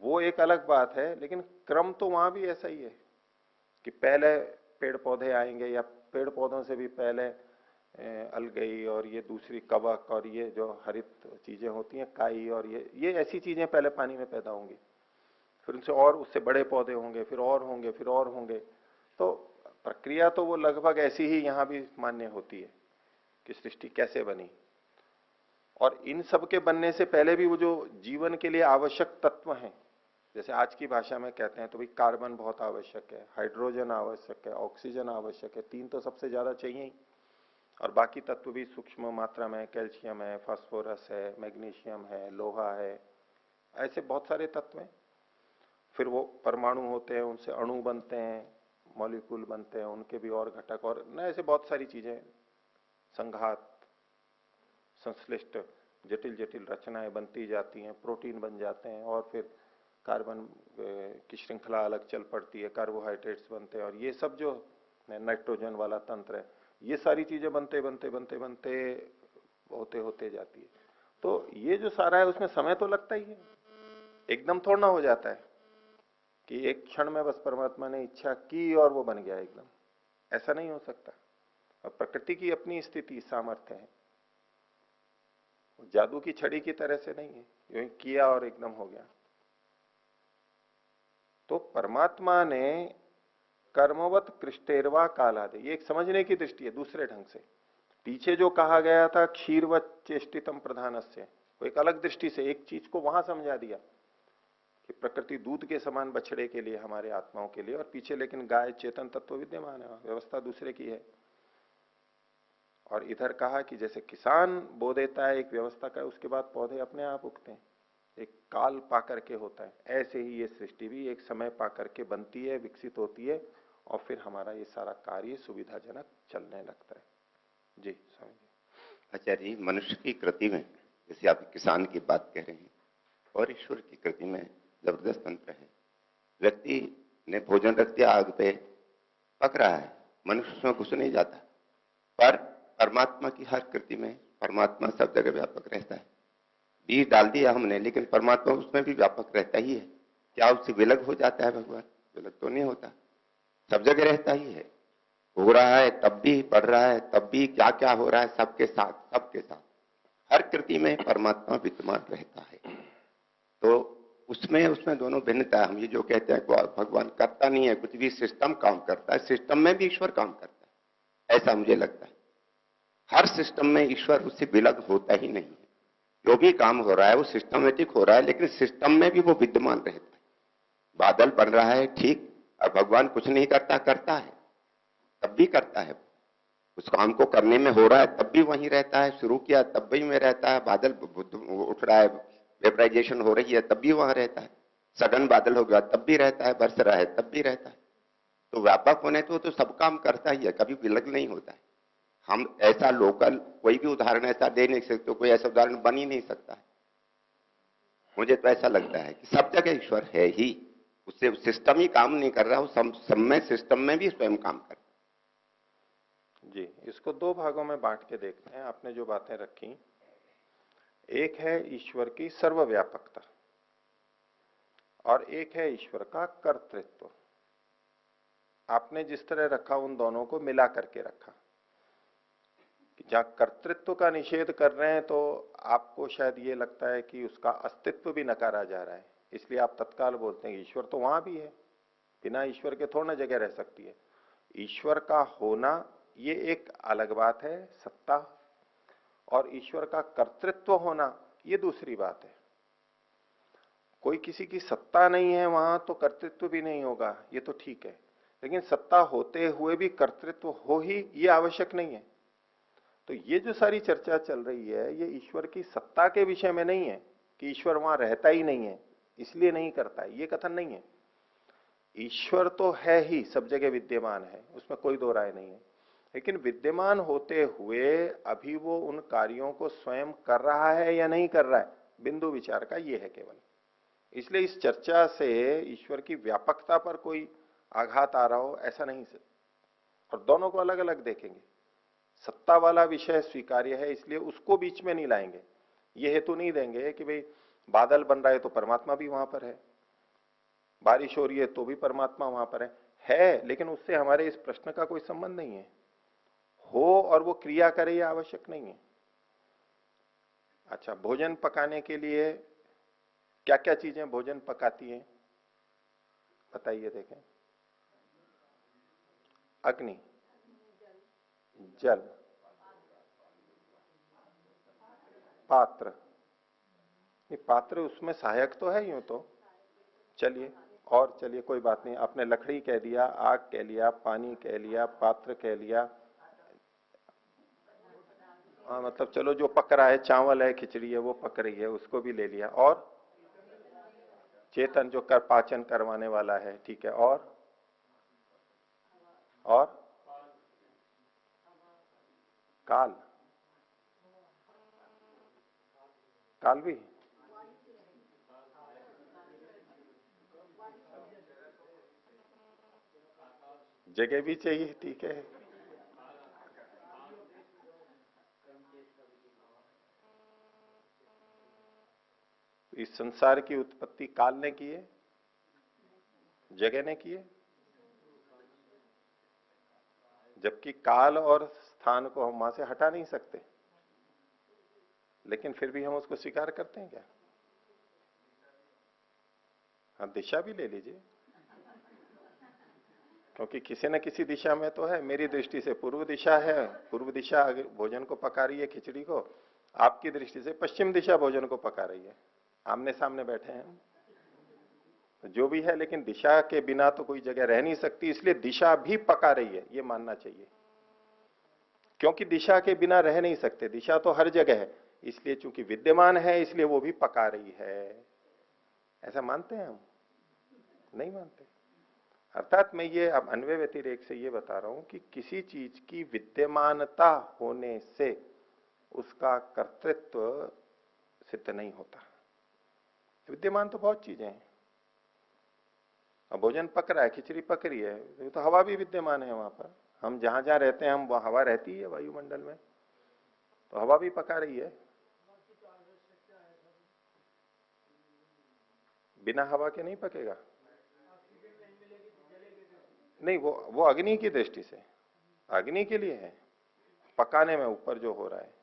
S1: वो एक अलग बात है, लेकिन क्रम तो वहां भी ऐसा ही है कि पहले पेड़ पौधे आएंगे, या पेड़ पौधों से भी पहले अलगई, और ये दूसरी कवक, और ये जो हरित चीजें होती हैं काई, और ये ऐसी चीजें पहले पानी में पैदा होंगी, फिर उनसे और उससे बड़े पौधे होंगे, फिर और होंगे, फिर और होंगे। तो प्रक्रिया तो वो लगभग ऐसी ही यहां भी मान्य होती है कि सृष्टि कैसे बनी। और इन सब के बनने से पहले भी वो जो जीवन के लिए आवश्यक तत्व हैं, जैसे आज की भाषा में कहते हैं तो भाई कार्बन बहुत आवश्यक है, हाइड्रोजन आवश्यक है, ऑक्सीजन आवश्यक है, 3 तो सबसे ज्यादा चाहिए ही, और बाकी तत्व भी सूक्ष्म मात्रा में, कैल्शियम है, फास्फोरस है, मैग्नीशियम है, लोहा है, ऐसे बहुत सारे तत्व हैं। फिर वो परमाणु होते हैं, उनसे अणु बनते हैं, मॉलिक्यूल बनते हैं, उनके भी और घटक, और न ऐसे बहुत सारी चीजें, संघात, संश्लिष्ट जटिल जटिल रचनाएं बनती जाती हैं, प्रोटीन बन जाते हैं, और फिर कार्बन की श्रृंखला अलग चल पड़ती है, कार्बोहाइड्रेट्स बनते हैं, और ये सब जो नाइट्रोजन वाला तंत्र है, ये सारी चीजें बनते बनते बनते बनते होते होते जाती है। तो ये जो सारा है उसमें समय तो लगता ही है, एकदम थोड़ा ना हो जाता है कि एक क्षण में बस परमात्मा ने इच्छा की और वो बन गया एकदम, ऐसा नहीं हो सकता। और प्रकृति की अपनी स्थिति, सामर्थ्य है, जादू की छड़ी की तरह से नहीं है, यूं ही किया और एकदम हो गया। तो परमात्मा ने कर्मवत कृष्टेरवा कालादे, ये एक समझने की दृष्टि है दूसरे ढंग से। पीछे जो कहा गया था क्षीरवत चेष्टितम प्रधानस्य, वो एक अलग दृष्टि से एक चीज को वहां समझा दिया कि प्रकृति दूध के समान बछड़े के लिए, हमारे आत्माओं के लिए, और पीछे लेकिन गाय चेतन तत्व विद्यमान है, व्यवस्था दूसरे की है। और इधर कहा कि जैसे किसान बो देता है एक व्यवस्था का, उसके बाद पौधे अपने आप उगते हैं, एक काल पा करके होता है। ऐसे ही ये सृष्टि भी एक समय पा करके बनती है, विकसित होती है, और फिर हमारा ये सारा कार्य सुविधाजनक चलने लगता है। जी स्वामी जी।
S4: आचार्य जी, मनुष्य की कृति में जैसे आप किसान की बात कह रहे हैं और ईश्वर की कृति में जबरदस्त अंतर है। व्यक्ति ने भोजन रख दिया, आग पे पक रहा है, मनुष्य उसमें घुस नहीं जाता, पर परमात्मा की हर कृति में परमात्मा सब जगह व्यापक रहता है। बीज डाल दिया हमने, लेकिन परमात्मा उसमें भी व्यापक रहता ही है। क्या उससे विलग हो जाता है भगवान? विलग तो नहीं होता, सब जगह रहता ही है। हो रहा है तब भी, बढ़ रहा है तब भी, क्या क्या हो रहा है सबके साथ, सबके साथ हर कृति में परमात्मा विद्यमान रहता है। तो उसमें दोनों भिन्नता है। हम ये जो कहते हैं भगवान करता नहीं है कुछ भी, सिस्टम काम करता है, सिस्टम में भी ईश्वर काम करता है, ऐसा मुझे लगता है। हर सिस्टम में ईश्वर उससे विलग होता ही नहीं है। जो भी काम हो रहा है वो सिस्टमेटिक हो रहा है, लेकिन सिस्टम में भी वो विद्यमान रहता है। बादल बन रहा है, ठीक, और भगवान कुछ नहीं करता, करता है, तब भी करता है। उस काम को करने में हो रहा है तब भी वहीं रहता है, शुरू किया तब भी में रहता है, बादल उठ रहा है, वेपराइजेशन हो रही है तब भी वहां रहता है, सघन बादल हो गया तब भी रहता है, बरस रहा है तब भी रहता है। तो व्यापक होने तो सब काम करता ही है, कभी विलग नहीं होता है। हम ऐसा लोकल कोई भी उदाहरण ऐसा दे नहीं सकते, कोई ऐसा उदाहरण बन ही नहीं सकता है। मुझे तो ऐसा लगता है कि सब जगह ईश्वर है ही, उससे सिस्टम ही काम नहीं कर रहा, वो सब में सिस्टम में भी स्वयं काम कर रहा है।
S1: जी, इसको दो भागों में बांट के देखते हैं। आपने जो बातें रखी, एक है ईश्वर की सर्वव्यापकता और एक है ईश्वर का कर्तृत्व। आपने जिस तरह रखा उन दोनों को मिला करके रखा। जहां कर्तृत्व का निषेध कर रहे हैं तो आपको शायद ये लगता है कि उसका अस्तित्व भी नकारा जा रहा है, इसलिए आप तत्काल बोलते हैं ईश्वर तो वहां भी है, बिना ईश्वर के थोड़ा ना जगह रह सकती है। ईश्वर का होना ये एक अलग बात है, सत्ता, और ईश्वर का कर्तृत्व होना ये दूसरी बात है। कोई किसी की सत्ता नहीं है वहां तो कर्तृत्व भी नहीं होगा, ये तो ठीक है, लेकिन सत्ता होते हुए भी कर्तृत्व हो ही ये आवश्यक नहीं है। तो ये जो सारी चर्चा चल रही है ये ईश्वर की सत्ता के विषय में नहीं है कि ईश्वर वहां रहता ही नहीं है इसलिए नहीं करता है, ये कथन नहीं है। ईश्वर तो है ही, सब जगह विद्यमान है, उसमें कोई दो राय नहीं है, लेकिन विद्यमान होते हुए अभी वो उन कार्यों को स्वयं कर रहा है या नहीं कर रहा है, बिंदु विचार का ये है केवल। इसलिए इस चर्चा से ईश्वर की व्यापकता पर कोई आघात आ रहा हो ऐसा नहीं से, और दोनों को अलग अलग देखेंगे। सत्ता वाला विषय स्वीकार्य है इसलिए उसको बीच में नहीं लाएंगे, ये हेतु नहीं देंगे कि भाई बादल बन रहा है तो परमात्मा भी वहां पर है, बारिश हो रही है तो भी परमात्मा वहां पर है, लेकिन उससे हमारे इस प्रश्न का कोई संबंध नहीं है। हो और वो क्रिया करे ये आवश्यक नहीं है। अच्छा, भोजन पकाने के लिए क्या क्या चीजें भोजन पकाती हैं बताइए देखें। अग्नि, जल, पात्र। ये पात्र उसमें सहायक तो है यूं तो, चलिए, और चलिए कोई बात नहीं, आपने लकड़ी कह दिया, आग कह लिया, पानी कह लिया, पात्र कह लिया, हाँ मतलब चलो जो पक रहा है, चावल है, खिचड़ी है, वो पक रही है, उसको भी ले लिया। और चेतन जो कर पाचन करवाने वाला है, ठीक है, और काल, काल भी, जगह भी चाहिए, ठीक है। इस संसार की उत्पत्ति काल ने की है, जगह ने की है, जबकि काल और स्थान को हम वहां से हटा नहीं सकते, लेकिन फिर भी हम उसको स्वीकार करते हैं क्या? हाँ, दिशा भी ले लीजिए, क्योंकि किसी न किसी दिशा में तो है। मेरी दृष्टि से पूर्व दिशा है, पूर्व दिशा भोजन को पका रही है, खिचड़ी को। आपकी दृष्टि से पश्चिम दिशा भोजन को पका रही है, आमने सामने बैठे हैं, जो भी है, लेकिन दिशा के बिना तो कोई जगह रह नहीं सकती, इसलिए दिशा भी पका रही है, ये मानना चाहिए। क्योंकि दिशा के बिना रह नहीं सकते, दिशा तो हर जगह है, इसलिए चूंकि विद्यमान है इसलिए वो भी पका रही है। ऐसा मानते हैं हम? नहीं मानते। अर्थात मैं ये अब अन्वय व्यतिरेक से ये बता रहा हूं कि किसी चीज की विद्यमानता होने से उसका कर्तृत्व सिद्ध नहीं होता। विद्यमान तो बहुत चीजें हैं। अब भोजन पक रहा है, खिचड़ी पक रही है, ये तो हवा भी विद्यमान है वहां पर। हम जहां जहां रहते हैं, हम वहां हवा रहती है वायुमंडल में, तो हवा भी पका रही है। बिना हवा के नहीं पकेगा। नहीं, वो अग्नि की दृष्टि से, अग्नि के लिए है, पकाने में ऊपर जो हो रहा है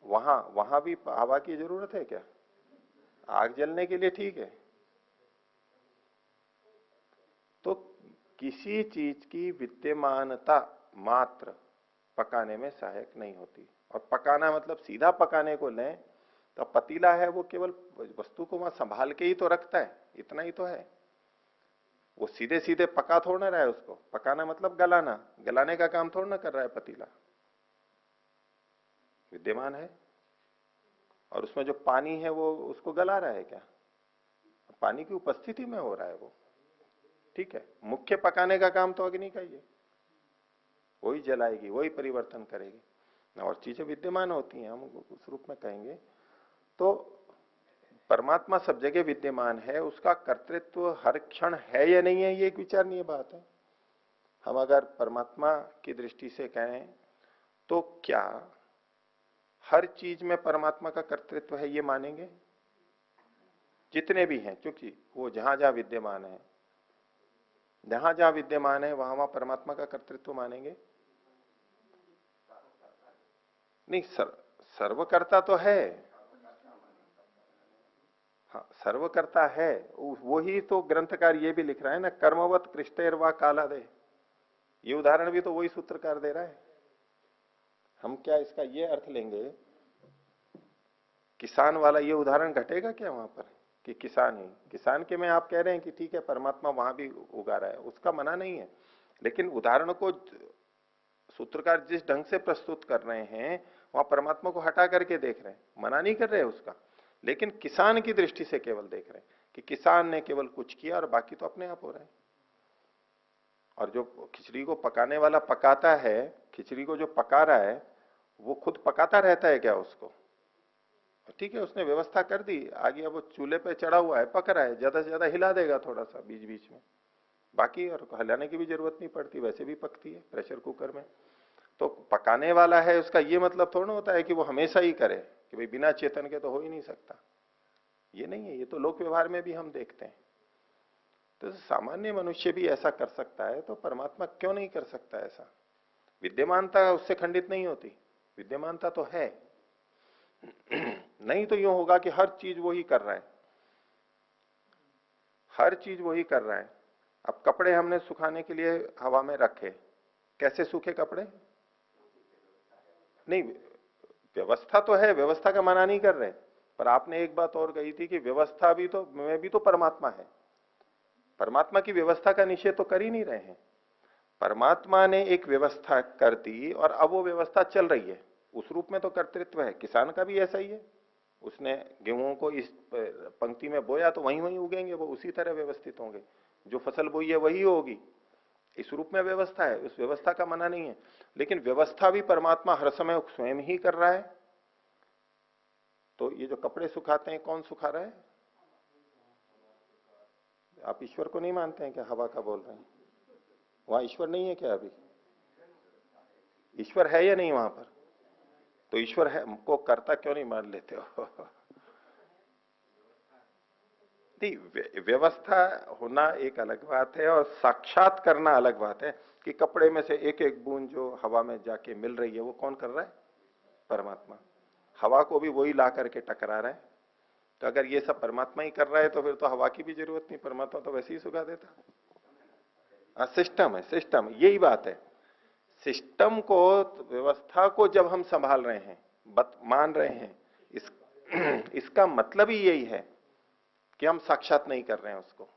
S1: वहां वहां भी हवा की जरूरत है क्या? आग जलने के लिए ठीक है। तो किसी चीज की विद्यमानता मात्र पकाने में सहायक नहीं होती। और पकाना मतलब सीधा पकाने को लें तो पतीला है, वो केवल वस्तु को वहां संभाल के ही तो रखता है, इतना ही तो है। वो सीधे सीधे पका थोड़ा ना रहा है उसको। पकाना मतलब गलाना, गलाने का काम थोड़ा ना कर रहा है पतीला। विद्यमान है और उसमें जो पानी है वो उसको गला रहा है क्या? पानी की उपस्थिति में हो रहा है वो, ठीक है। मुख्य पकाने का काम तो अग्नि का ही है, वही जलाएगी, वही परिवर्तन करेगी, और चीजें विद्यमान होती हैं, हम उस रूप में कहेंगे। तो परमात्मा सब जगह विद्यमान है, उसका कर्तृत्व हर क्षण है या नहीं है, ये एक विचारणीय बात है। हम अगर परमात्मा की दृष्टि से कहें तो क्या हर चीज में परमात्मा का कर्तृत्व है, ये मानेंगे? जितने भी हैं, क्योंकि वो जहां जहां विद्यमान है, जहां जहां विद्यमान है वहां वहां परमात्मा का कर्तृत्व मानेंगे? नहीं, सर्वकर्ता तो है। हाँ, सर्वकर्ता है, वो ही तो ग्रंथकार ये भी लिख रहा है ना, कर्मवत कृष्टेर वा काला दे। ये उदाहरण भी तो वही सूत्रकार दे रहा है। हम क्या इसका ये अर्थ लेंगे, किसान वाला ये उदाहरण घटेगा क्या वहां पर कि किसान ही किसान के में आप कह रहे हैं कि ठीक है परमात्मा वहां भी उगा रहा है, उसका मना नहीं है। लेकिन उदाहरण को सूत्रकार जिस ढंग से प्रस्तुत कर रहे हैं वहां परमात्मा को हटा करके देख रहे हैं, मना नहीं कर रहे उसका, लेकिन किसान की दृष्टि से केवल देख रहे हैं कि किसान ने केवल कुछ किया और बाकी तो अपने आप हो रहा है। और जो खिचड़ी को पकाने वाला पकाता है, खिचड़ी को जो पका रहा है वो खुद पकाता रहता है क्या उसको? ठीक है, उसने व्यवस्था कर दी, आगे अब वो चूल्हे पे चढ़ा हुआ है, पक रहा है, ज्यादा से ज्यादा हिला देगा थोड़ा सा बीच बीच में, बाकी और हिलाने की भी जरूरत नहीं पड़ती, वैसे भी पकती है प्रेशर कुकर में। तो पकाने वाला है, उसका ये मतलब थोड़ा होता है कि वो हमेशा ही करे, कि भाई बिना चेतन के तो हो ही नहीं सकता, ये नहीं है। ये तो लोक व्यवहार में भी हम देखते हैं। तो सामान्य मनुष्य भी ऐसा कर सकता है, तो परमात्मा क्यों नहीं कर सकता ऐसा? विद्यमानता उससे खंडित नहीं होती, विद्यमानता तो है। नहीं तो यूं होगा कि हर चीज वो ही कर रहा है, हर चीज वो ही कर रहा है। अब कपड़े हमने सुखाने के लिए हवा में रखे, कैसे सूखे कपड़े? नहीं, व्यवस्था तो है, व्यवस्था का मना नहीं कर रहे, पर आपने एक बात और कही थी कि व्यवस्था भी तो में भी तो परमात्मा है। परमात्मा की व्यवस्था का निषेध तो कर ही नहीं रहे हैं। परमात्मा ने एक व्यवस्था कर दी और अब वो व्यवस्था चल रही है, उस रूप में तो कर्तृत्व है। किसान का भी ऐसा ही है, उसने गेहूं को इस पंक्ति में बोया तो वहीं वहीं उगेंगे, वो उसी तरह व्यवस्थित होंगे, जो फसल बोई है वही होगी, इस रूप में व्यवस्था है, उस व्यवस्था का मना नहीं है। लेकिन व्यवस्था भी परमात्मा हर समय स्वयं ही कर रहा है। तो ये जो कपड़े सुखाते हैं, कौन सुखा रहा है? आप ईश्वर को नहीं मानते हैं क्या? हवा का बोल रहे हैं, वहां ईश्वर नहीं है क्या? अभी ईश्वर है या नहीं वहां पर? तो ईश्वर है को कर्ता क्यों नहीं मान लेते हो? व्यवस्था होना एक अलग बात है और साक्षात करना अलग बात है। कि कपड़े में से एक एक बूंद जो हवा में जाके मिल रही है वो कौन कर रहा है? परमात्मा। हवा को भी वही ला करके टकरा रहा है। तो अगर ये सब परमात्मा ही कर रहा है तो फिर तो हवा की भी जरूरत नहीं, परमात्मा तो वैसे ही सुखा देता। सिस्टम है, सिस्टम, यही बात है। सिस्टम को, व्यवस्था को जब हम संभाल रहे हैं, मान रहे हैं, इसका मतलब ही यही है कि हम साक्षात नहीं कर रहे हैं उसको।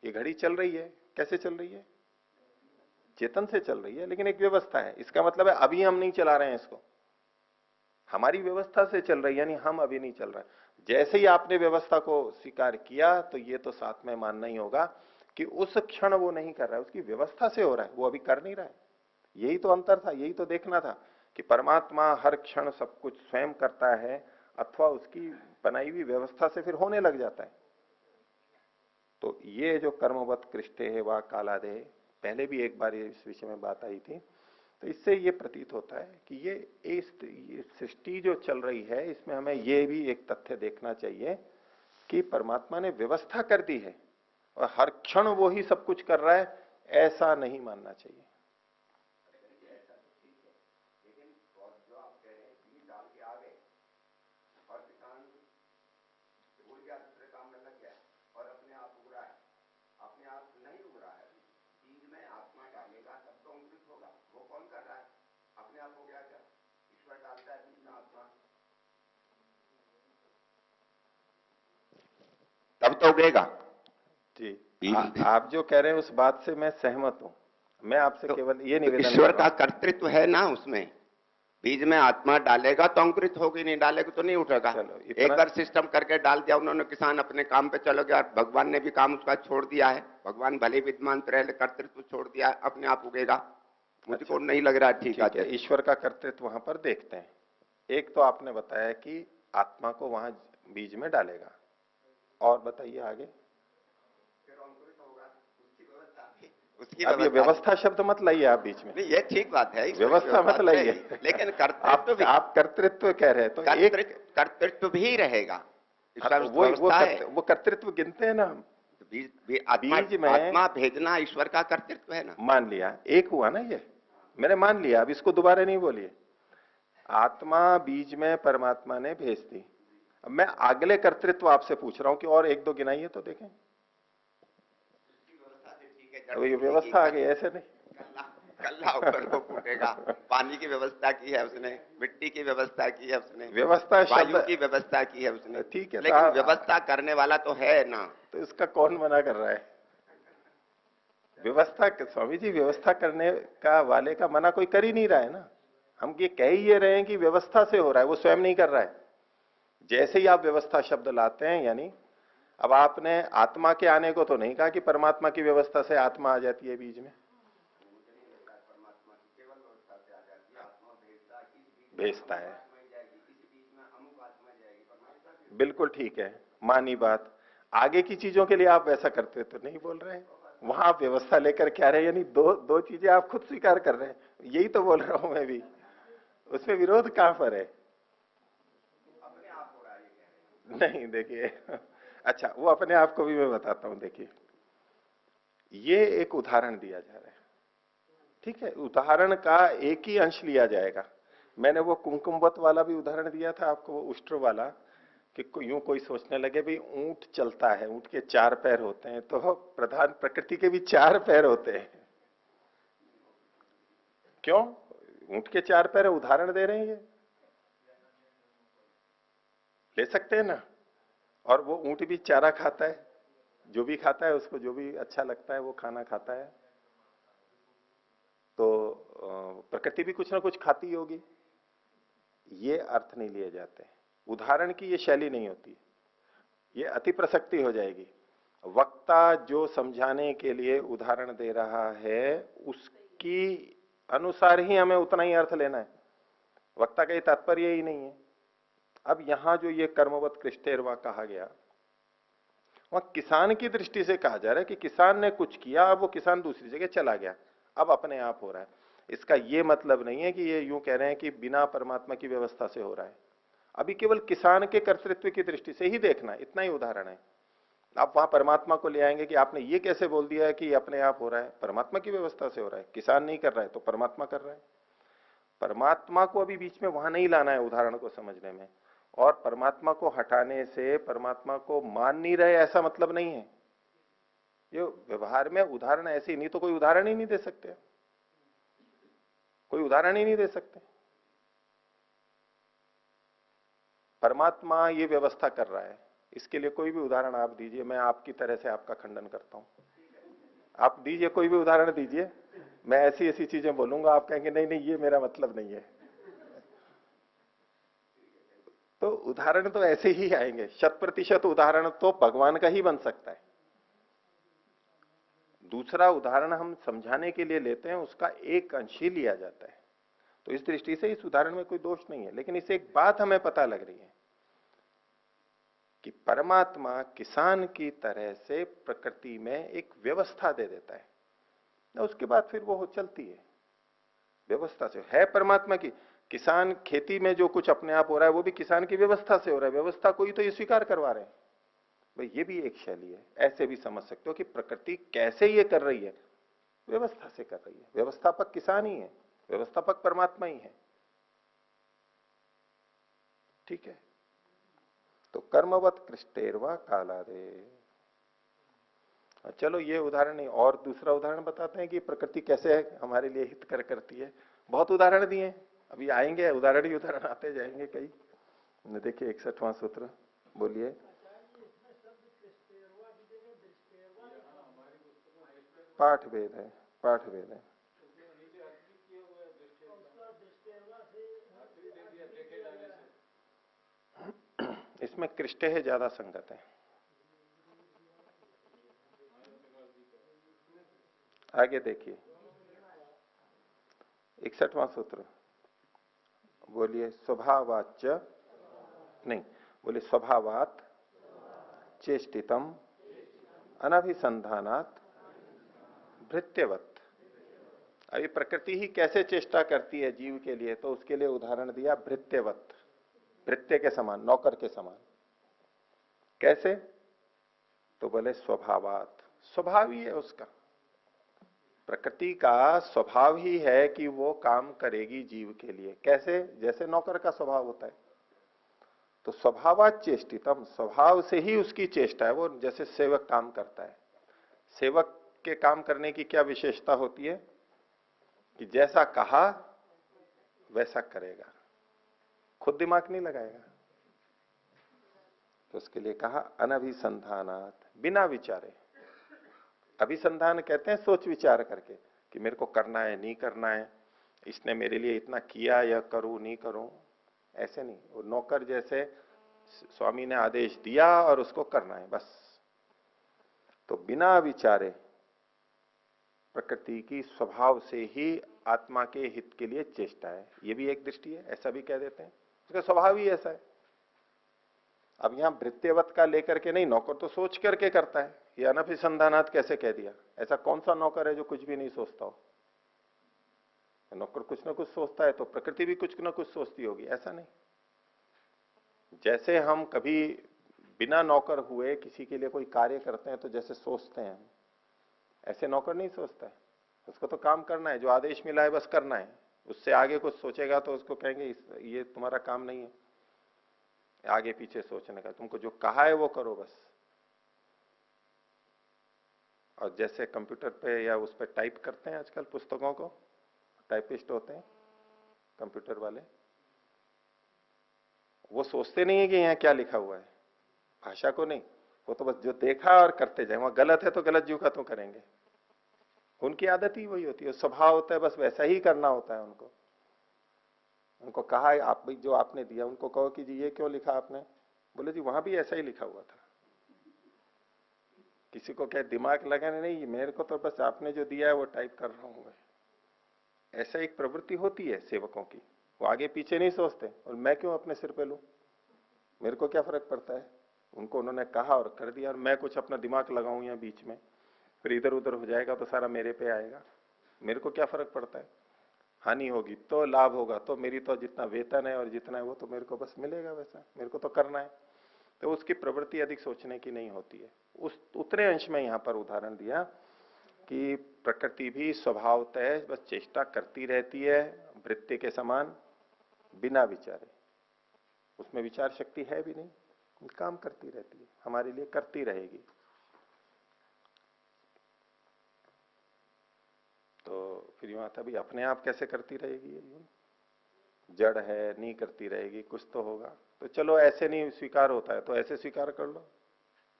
S1: ये घड़ी चल रही है, कैसे चल रही है? चेतन से चल रही है, लेकिन एक व्यवस्था है। इसका मतलब है अभी हम नहीं चला रहे हैं इसको, हमारी व्यवस्था से चल रही है, यानी हम अभी नहीं चल रहे। जैसे ही आपने व्यवस्था को स्वीकार किया तो ये तो साथ में मानना ही होगा कि उस क्षण वो नहीं कर रहा है, उसकी व्यवस्था से हो रहा है, वो अभी कर नहीं रहा है। यही तो अंतर था, यही तो देखना था कि परमात्मा हर क्षण सब कुछ स्वयं करता है अथवा उसकी बनाई हुई व्यवस्था से फिर होने लग जाता है। तो ये जो कर्मवत कृष्टे है वा कालादे, पहले भी एक बार इस विषय में बात आई थी, तो इससे ये प्रतीत होता है कि ये सृष्टि जो चल रही है इसमें हमें ये भी एक तथ्य देखना चाहिए कि परमात्मा ने व्यवस्था कर दी है और हर क्षण वो ही सब कुछ कर रहा है, ऐसा नहीं मानना चाहिए।
S4: तब तो उगेगा
S1: जी, आप जो कह रहे हैं उस बात से मैं सहमत हूं। मैं आपसे
S4: तो
S1: केवल ये निवेदन
S4: ईश्वर
S1: कर
S4: का
S1: रहा हूं।
S4: कर्तृत्व है ना उसमें। बीज में आत्मा डालेगा तो अंकुरित होगी, नहीं डालेगा तो नहीं उठेगा।
S1: चलो,
S4: एक बार सिस्टम करके डाल दिया उन्होंने, किसान अपने काम पे चलो गया, भगवान ने भी काम उसका छोड़ दिया है। भगवान भले विद्वान रहे, कर्तृत्व छोड़ दिया, अपने आप उगेगा। मुझको
S1: अच्छा,
S4: नहीं लग रहा ठीक है।
S1: ईश्वर का कर्तृत्व वहां पर देखते हैं। एक तो आपने बताया कि आत्मा को वहां बीज में डालेगा, और बताइए आगे।
S4: उसकी
S1: अब ये व्यवस्था शब्द मत लाइए आप बीच में।
S4: नहीं, ये ठीक बात है,
S1: व्यवस्था मत लाइए,
S4: लेकिन कर्तृत्व भी,
S1: आप कर्तृत्व कह रहे हैं तो
S4: कर्तृत्व भी रहेगा।
S1: वो कर्तृत्व गिनते हैं ना हम।
S4: आत्मा भेजना ईश्वर का कर्तृत्व है ना।
S1: मान लिया, एक हुआ ना, ये मैंने मान लिया, अब इसको दोबारा नहीं बोलिए। आत्मा बीज में परमात्मा ने भेज दी। अब मैं अगले कर्तृत्व आपसे पूछ रहा हूं कि और एक दो गिनाइए तो देखें। ये व्यवस्था आ गई, ऐसे नहीं।
S4: कल्ला ऊपर को फूटेगा। पानी की व्यवस्था की है उसने, मिट्टी की व्यवस्था की है उसने,
S1: व्यवस्था
S4: वायु की व्यवस्था की है उसने।
S1: ठीक है,
S4: लेकिन व्यवस्था करने वाला तो है ना।
S1: तो इसका कौन मना कर रहा है? व्यवस्था, स्वामी जी, व्यवस्था करने का वाले का मना कोई कर ही नहीं रहा है ना। हम ये कह ही रहे हैं कि व्यवस्था से हो रहा है, वो स्वयं नहीं कर रहा है। जैसे ही आप व्यवस्था शब्द लाते हैं, यानी अब आपने आत्मा के आने को तो नहीं कहा कि परमात्मा की व्यवस्था से आत्मा आ जाती है बीज में। भेजता है, बिल्कुल ठीक है, मानी बात। आगे की चीजों के लिए आप वैसा करते तो नहीं बोल रहे हैं, वहां आप व्यवस्था लेकर क्या रहे, यानी दो चीजें आप खुद स्वीकार कर रहे हैं। यही तो बोल रहा हूं मैं भी, उसमें विरोध कहां पर है? नहीं, देखिए, अच्छा, वो अपने आप को भी मैं बताता हूं। देखिए, ये एक उदाहरण दिया जा रहा है, ठीक है, उदाहरण का एक ही अंश लिया जाएगा। मैंने वो कुमकुमवत वाला भी उदाहरण दिया था आपको, वो उष्ट्र वाला, कि यूं कोई सोचने लगे भाई ऊंट चलता है, ऊंट के 4 पैर होते हैं, तो प्रधान प्रकृति के भी 4 पैर होते हैं। क्यों ऊंट के 4 पैर? उदाहरण दे रहे हैं, ये ले सकते हैं ना। और वो ऊंट भी चारा खाता है, जो भी खाता है उसको जो भी अच्छा लगता है वो खाना खाता है। तो प्रकृति भी कुछ ना कुछ खाती होगी। ये अर्थ नहीं लिए जाते, उदाहरण की ये शैली नहीं होती, ये अति प्रसक्ति हो जाएगी। वक्ता जो समझाने के लिए उदाहरण दे रहा है उसकी अनुसार ही हमें उतना ही अर्थ लेना है, वक्ता का ये तात्पर्य ही नहीं है। अब यहां जो ये कर्मवत कृष्टेरवा कहा गया, वहां किसान की दृष्टि से कहा जा रहा है कि किसान ने कुछ किया, अब वो किसान दूसरी जगह चला गया, अब अपने आप हो रहा है। इसका ये मतलब नहीं है कि ये यूं कह रहे हैं कि बिना परमात्मा की व्यवस्था से हो रहा है। अभी केवल किसान के कर्तृत्व की दृष्टि से ही देखना, इतना ही उदाहरण है। आप वहां परमात्मा को ले आएंगे कि आपने ये कैसे बोल दिया है कि अपने आप हो रहा है? परमात्मा की व्यवस्था से हो रहा है, किसान नहीं कर रहा है तो परमात्मा कर रहा है। परमात्मा को अभी बीच में वहां नहीं लाना है उदाहरण को समझने में, और परमात्मा को हटाने से परमात्मा को मान नहीं रहे ऐसा मतलब नहीं है। ये व्यवहार में उदाहरण ऐसे ही, नहीं तो कोई उदाहरण ही नहीं दे सकते, कोई उदाहरण ही नहीं दे सकते। परमात्मा ये व्यवस्था कर रहा है, इसके लिए कोई भी उदाहरण आप दीजिए, मैं आपकी तरह से आपका खंडन करता हूं। आप दीजिए, कोई भी उदाहरण दीजिए, मैं ऐसी ऐसी चीजें बोलूंगा, आप कहेंगे नहीं नहीं ये मेरा मतलब नहीं है। तो उदाहरण तो ऐसे ही आएंगे, 100% उदाहरण तो भगवान का ही बन सकता है। दूसरा उदाहरण हम समझाने के लिए लेते हैं, उसका एक अंश ही लिया जाता है। तो इस दृष्टि से इस उदाहरण में कोई दोष नहीं है, लेकिन इससे एक बात हमें पता लग रही है कि परमात्मा किसान की तरह से प्रकृति में एक व्यवस्था दे देता है, उसके बाद फिर वो चलती है व्यवस्था से। है परमात्मा की, किसान खेती में जो कुछ अपने आप हो रहा है वो भी किसान की व्यवस्था से हो रहा है, व्यवस्था को ही तो ये स्वीकार करवा रहे हैं भाई। ये भी एक शैली है, ऐसे भी समझ सकते हो कि प्रकृति कैसे ये कर रही है, व्यवस्था से कर रही है। व्यवस्थापक किसान ही है, व्यवस्थापक परमात्मा ही है। ठीक है, तो कर्मवत कृष्टेरवा कालादे। चलो ये उदाहरण नहीं, और दूसरा उदाहरण बताते हैं कि प्रकृति कैसे हमारे लिए हित कर करती है। बहुत उदाहरण दिए, अभी आएंगे उदाहरण ही उदाहरण आते जाएंगे कई। देखिए 61वां सूत्र बोलिए। पाठ भेद है, पाठ भेद है। इसमें कृष्टे है ज्यादा संगत है। आगे देखिए 61वां सूत्र बोलिए। स्वभावाच्य नहीं, बोले स्वभावात चेष्टितम अनभिसंधानात भृत्यवत। अभी प्रकृति ही कैसे चेष्टा करती है जीव के लिए, तो उसके लिए उदाहरण दिया भृत्यवत, भृत्य के समान, नौकर के समान। कैसे? तो बोले स्वभावात, स्वभाव ही है उसका। प्रकृति का स्वभाव ही है कि वो काम करेगी जीव के लिए। कैसे? जैसे नौकर का स्वभाव होता है। तो स्वभावात चेष्टितम, स्वभाव से ही उसकी चेष्टा है। वो जैसे सेवक काम करता है, सेवक के काम करने की क्या विशेषता होती है कि जैसा कहा वैसा करेगा, खुद दिमाग नहीं लगाएगा। तो उसके लिए कहा अनभिसंधानात, बिना विचारे। अभिसंधान कहते हैं सोच विचार करके कि मेरे को करना है नहीं करना है, इसने मेरे लिए इतना किया या करूं नहीं करूं, ऐसे नहीं। वो नौकर जैसे स्वामी ने आदेश दिया और उसको करना है बस। तो बिना विचारे प्रकृति की स्वभाव से ही आत्मा के हित के लिए चेष्टा है। ये भी एक दृष्टि है, ऐसा भी कह देते हैं, उसका स्वभाव ही ऐसा है। अब यहां भृत्यवत का लेकर के नहीं, नौकर तो सोच करके करता है। ये अनभिसंधानात कैसे कह दिया? ऐसा कौन सा नौकर है जो कुछ भी नहीं सोचता हो? नौकर कुछ ना कुछ सोचता है, तो प्रकृति भी कुछ ना कुछ सोचती होगी, ऐसा नहीं। जैसे हम कभी बिना नौकर हुए किसी के लिए कोई कार्य करते हैं तो जैसे सोचते हैं, ऐसे नौकर नहीं सोचता है। उसको तो काम करना है, जो आदेश मिला है बस करना है। उससे आगे कुछ सोचेगा तो उसको कहेंगे ये तुम्हारा काम नहीं है आगे पीछे सोचने का, तुमको जो कहा है वो करो बस। और जैसे कंप्यूटर पे या उस पर टाइप करते हैं आजकल पुस्तकों को, टाइपिस्ट होते हैं कंप्यूटर वाले, वो सोचते नहीं है कि यहाँ क्या लिखा हुआ है, भाषा को नहीं, वो तो बस जो देखा और करते जाए। वहां गलत है तो गलत जू का तो करेंगे। उनकी आदत ही वही होती है, स्वभाव होता है, बस वैसा ही करना होता है उनको। उनको कहा है आप भाई जो आपने दिया, उनको कहो कि जी ये क्यों लिखा आपने, बोले जी वहां भी ऐसा ही लिखा हुआ था। किसी को क्या दिमाग लगाने नहीं, मेरे को तो बस आपने जो दिया है वो टाइप कर रहा हूं। ऐसा एक प्रवृत्ति होती है सेवकों की, वो आगे पीछे नहीं सोचते। और मैं क्यों अपने सिर पे लूं, मेरे को क्या फर्क पड़ता है। उनको उन्होंने कहा और कर दिया, और मैं कुछ अपना दिमाग लगाऊं या बीच में, फिर इधर उधर हो जाएगा तो सारा मेरे पे आएगा। मेरे को क्या फर्क पड़ता है, हानि होगी तो लाभ होगा, तो मेरी तो जितना वेतन है और जितना है वो तो मेरे को बस मिलेगा, वैसा मेरे को तो करना है। तो उसकी प्रवृत्ति अधिक सोचने की नहीं होती है। उस उतने अंश में यहाँ पर उदाहरण दिया कि प्रकृति भी स्वभावतः बस चेष्टा करती रहती है वृत्ति के समान, बिना विचारे। उसमें विचार शक्ति है भी नहीं, काम करती रहती है, हमारे लिए करती रहेगी। तो फिर यूं आता भी अपने आप कैसे करती रहेगी, ये जड़ है, नहीं करती रहेगी, कुछ तो होगा। तो चलो ऐसे नहीं स्वीकार होता है तो ऐसे स्वीकार कर लो,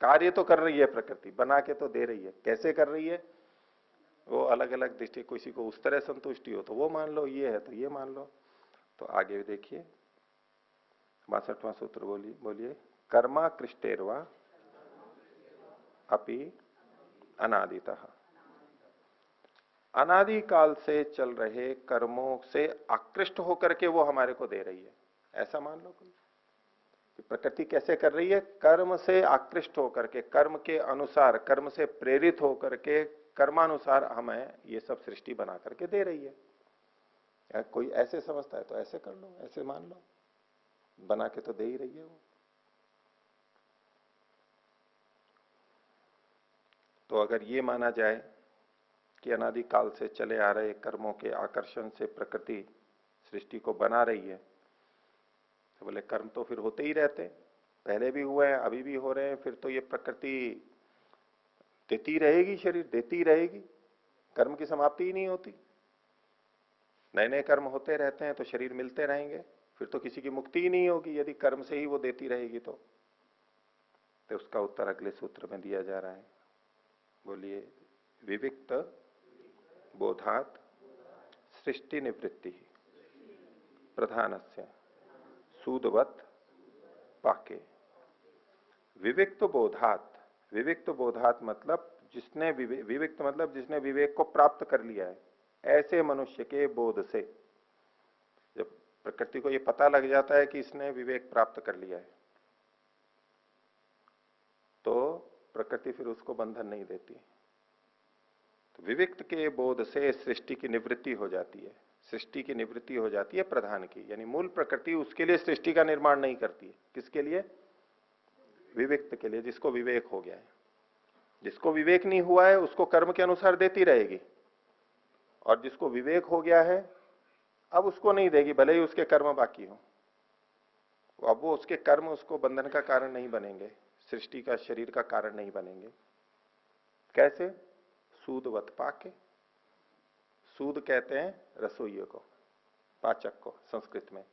S1: कार्य तो कर रही है प्रकृति, बना के तो दे रही है। कैसे कर रही है वो अलग अलग दृष्टि, किसी को उस तरह संतुष्टि हो तो वो मान लो, ये है तो ये मान लो। तो आगे देखिए 62वां सूत्र बोलिए। कर्मा कृष्टेरवा अपि अनादितः। अनादि काल से चल रहे कर्मों से आकृष्ट होकर के वो हमारे को दे रही है, ऐसा मान लो कोई। प्रकृति कैसे कर रही है? कर्म से आकृष्ट होकर के, कर्म के अनुसार, कर्म से प्रेरित होकर के, कर्मानुसार हमें ये सब सृष्टि बना करके दे रही है। या कोई ऐसे समझता है तो ऐसे कर लो, ऐसे मान लो, बना के तो दे ही रही है वो। तो अगर ये माना जाए कि अनादि काल से चले आ रहे कर्मों के आकर्षण से प्रकृति सृष्टि को बना रही है, तो बोले कर्म तो फिर होते ही रहते, पहले भी हुए हैं, अभी भी हो रहे हैं, फिर तो ये प्रकृति देती रहेगी, शरीर देती रहेगी, कर्म की समाप्ति ही नहीं होती। नए नए कर्म होते रहते हैं तो शरीर मिलते रहेंगे, फिर तो किसी की मुक्ति ही नहीं होगी यदि कर्म से ही वो देती रहेगी तो उसका उत्तर अगले सूत्र में दिया जा रहा है। बोलिए, विविक्त बोधात सृष्टि निवृत्ति प्रधानस्य सूदवत पाके। विविक्त बोधात, विविक्त बोधात मतलब जिसने विविक्त मतलब जिसने विवेक को प्राप्त कर लिया है, ऐसे मनुष्य के बोध से, जब प्रकृति को ये पता लग जाता है कि इसने विवेक प्राप्त कर लिया है, तो प्रकृति फिर उसको बंधन नहीं देती। तो विविक्त के बोध से सृष्टि की निवृत्ति हो जाती है, सृष्टि की निवृत्ति हो जाती है प्रधान की, यानी मूल प्रकृति उसके लिए सृष्टि का निर्माण नहीं करती है। किसके लिए? विविक्त के लिए, जिसको विवेक हो गया है। जिसको विवेक नहीं हुआ है उसको कर्म के अनुसार देती रहेगी, और जिसको विवेक हो गया है अब उसको नहीं देगी, भले ही उसके कर्म बाकी हो। अब वो उसके कर्म उसको बंधन का कारण नहीं बनेंगे, सृष्टि का, शरीर का कारण नहीं बनेंगे। कैसे? सूदवत पाके। सूद कहते हैं रसोइये को, पाचक को संस्कृत में।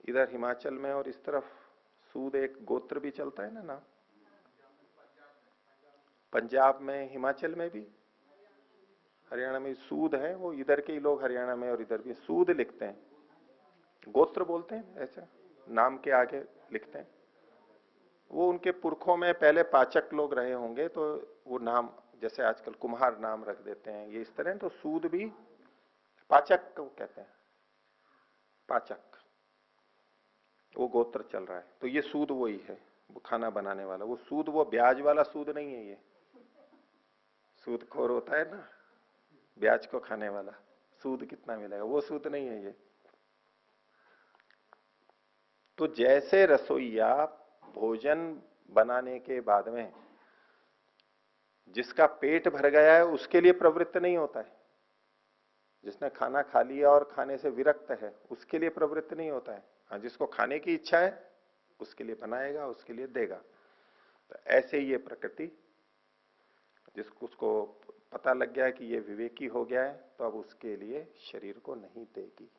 S1: इधर हिमाचल में और इस तरफ सूद एक गोत्र भी चलता है ना, पंजाब में, हिमाचल में भी, हरियाणा में सूद है, वो इधर के ही लोग हरियाणा में और इधर भी सूद लिखते हैं, गोत्र बोलते हैं, ऐसे नाम के आगे लिखते हैं। वो उनके पुरखों में पहले पाचक लोग रहे होंगे, तो वो नाम, जैसे आजकल कुम्हार नाम रख देते हैं, ये इस तरह, तो सूद भी पाचक को कहते हैं, पाचक, वो गोत्र चल रहा है। तो ये सूद वही है, वो खाना बनाने वाला। वो सूद वो ब्याज वाला सूद नहीं है, ये सूदखोर होता है ना, ब्याज को खाने वाला, सूद कितना मिलेगा, वो सूद नहीं है ये। तो जैसे रसोईया भोजन बनाने के बाद में जिसका पेट भर गया है उसके लिए प्रवृत्त नहीं होता है, जिसने खाना खा लिया और खाने से विरक्त है उसके लिए प्रवृत्त नहीं होता है। हाँ, जिसको खाने की इच्छा है उसके लिए बनाएगा, उसके लिए देगा। तो ऐसे ही ये प्रकृति, जिसको उसको पता लग गया है कि ये विवेकी हो गया है, तो अब उसके लिए शरीर को नहीं देगी।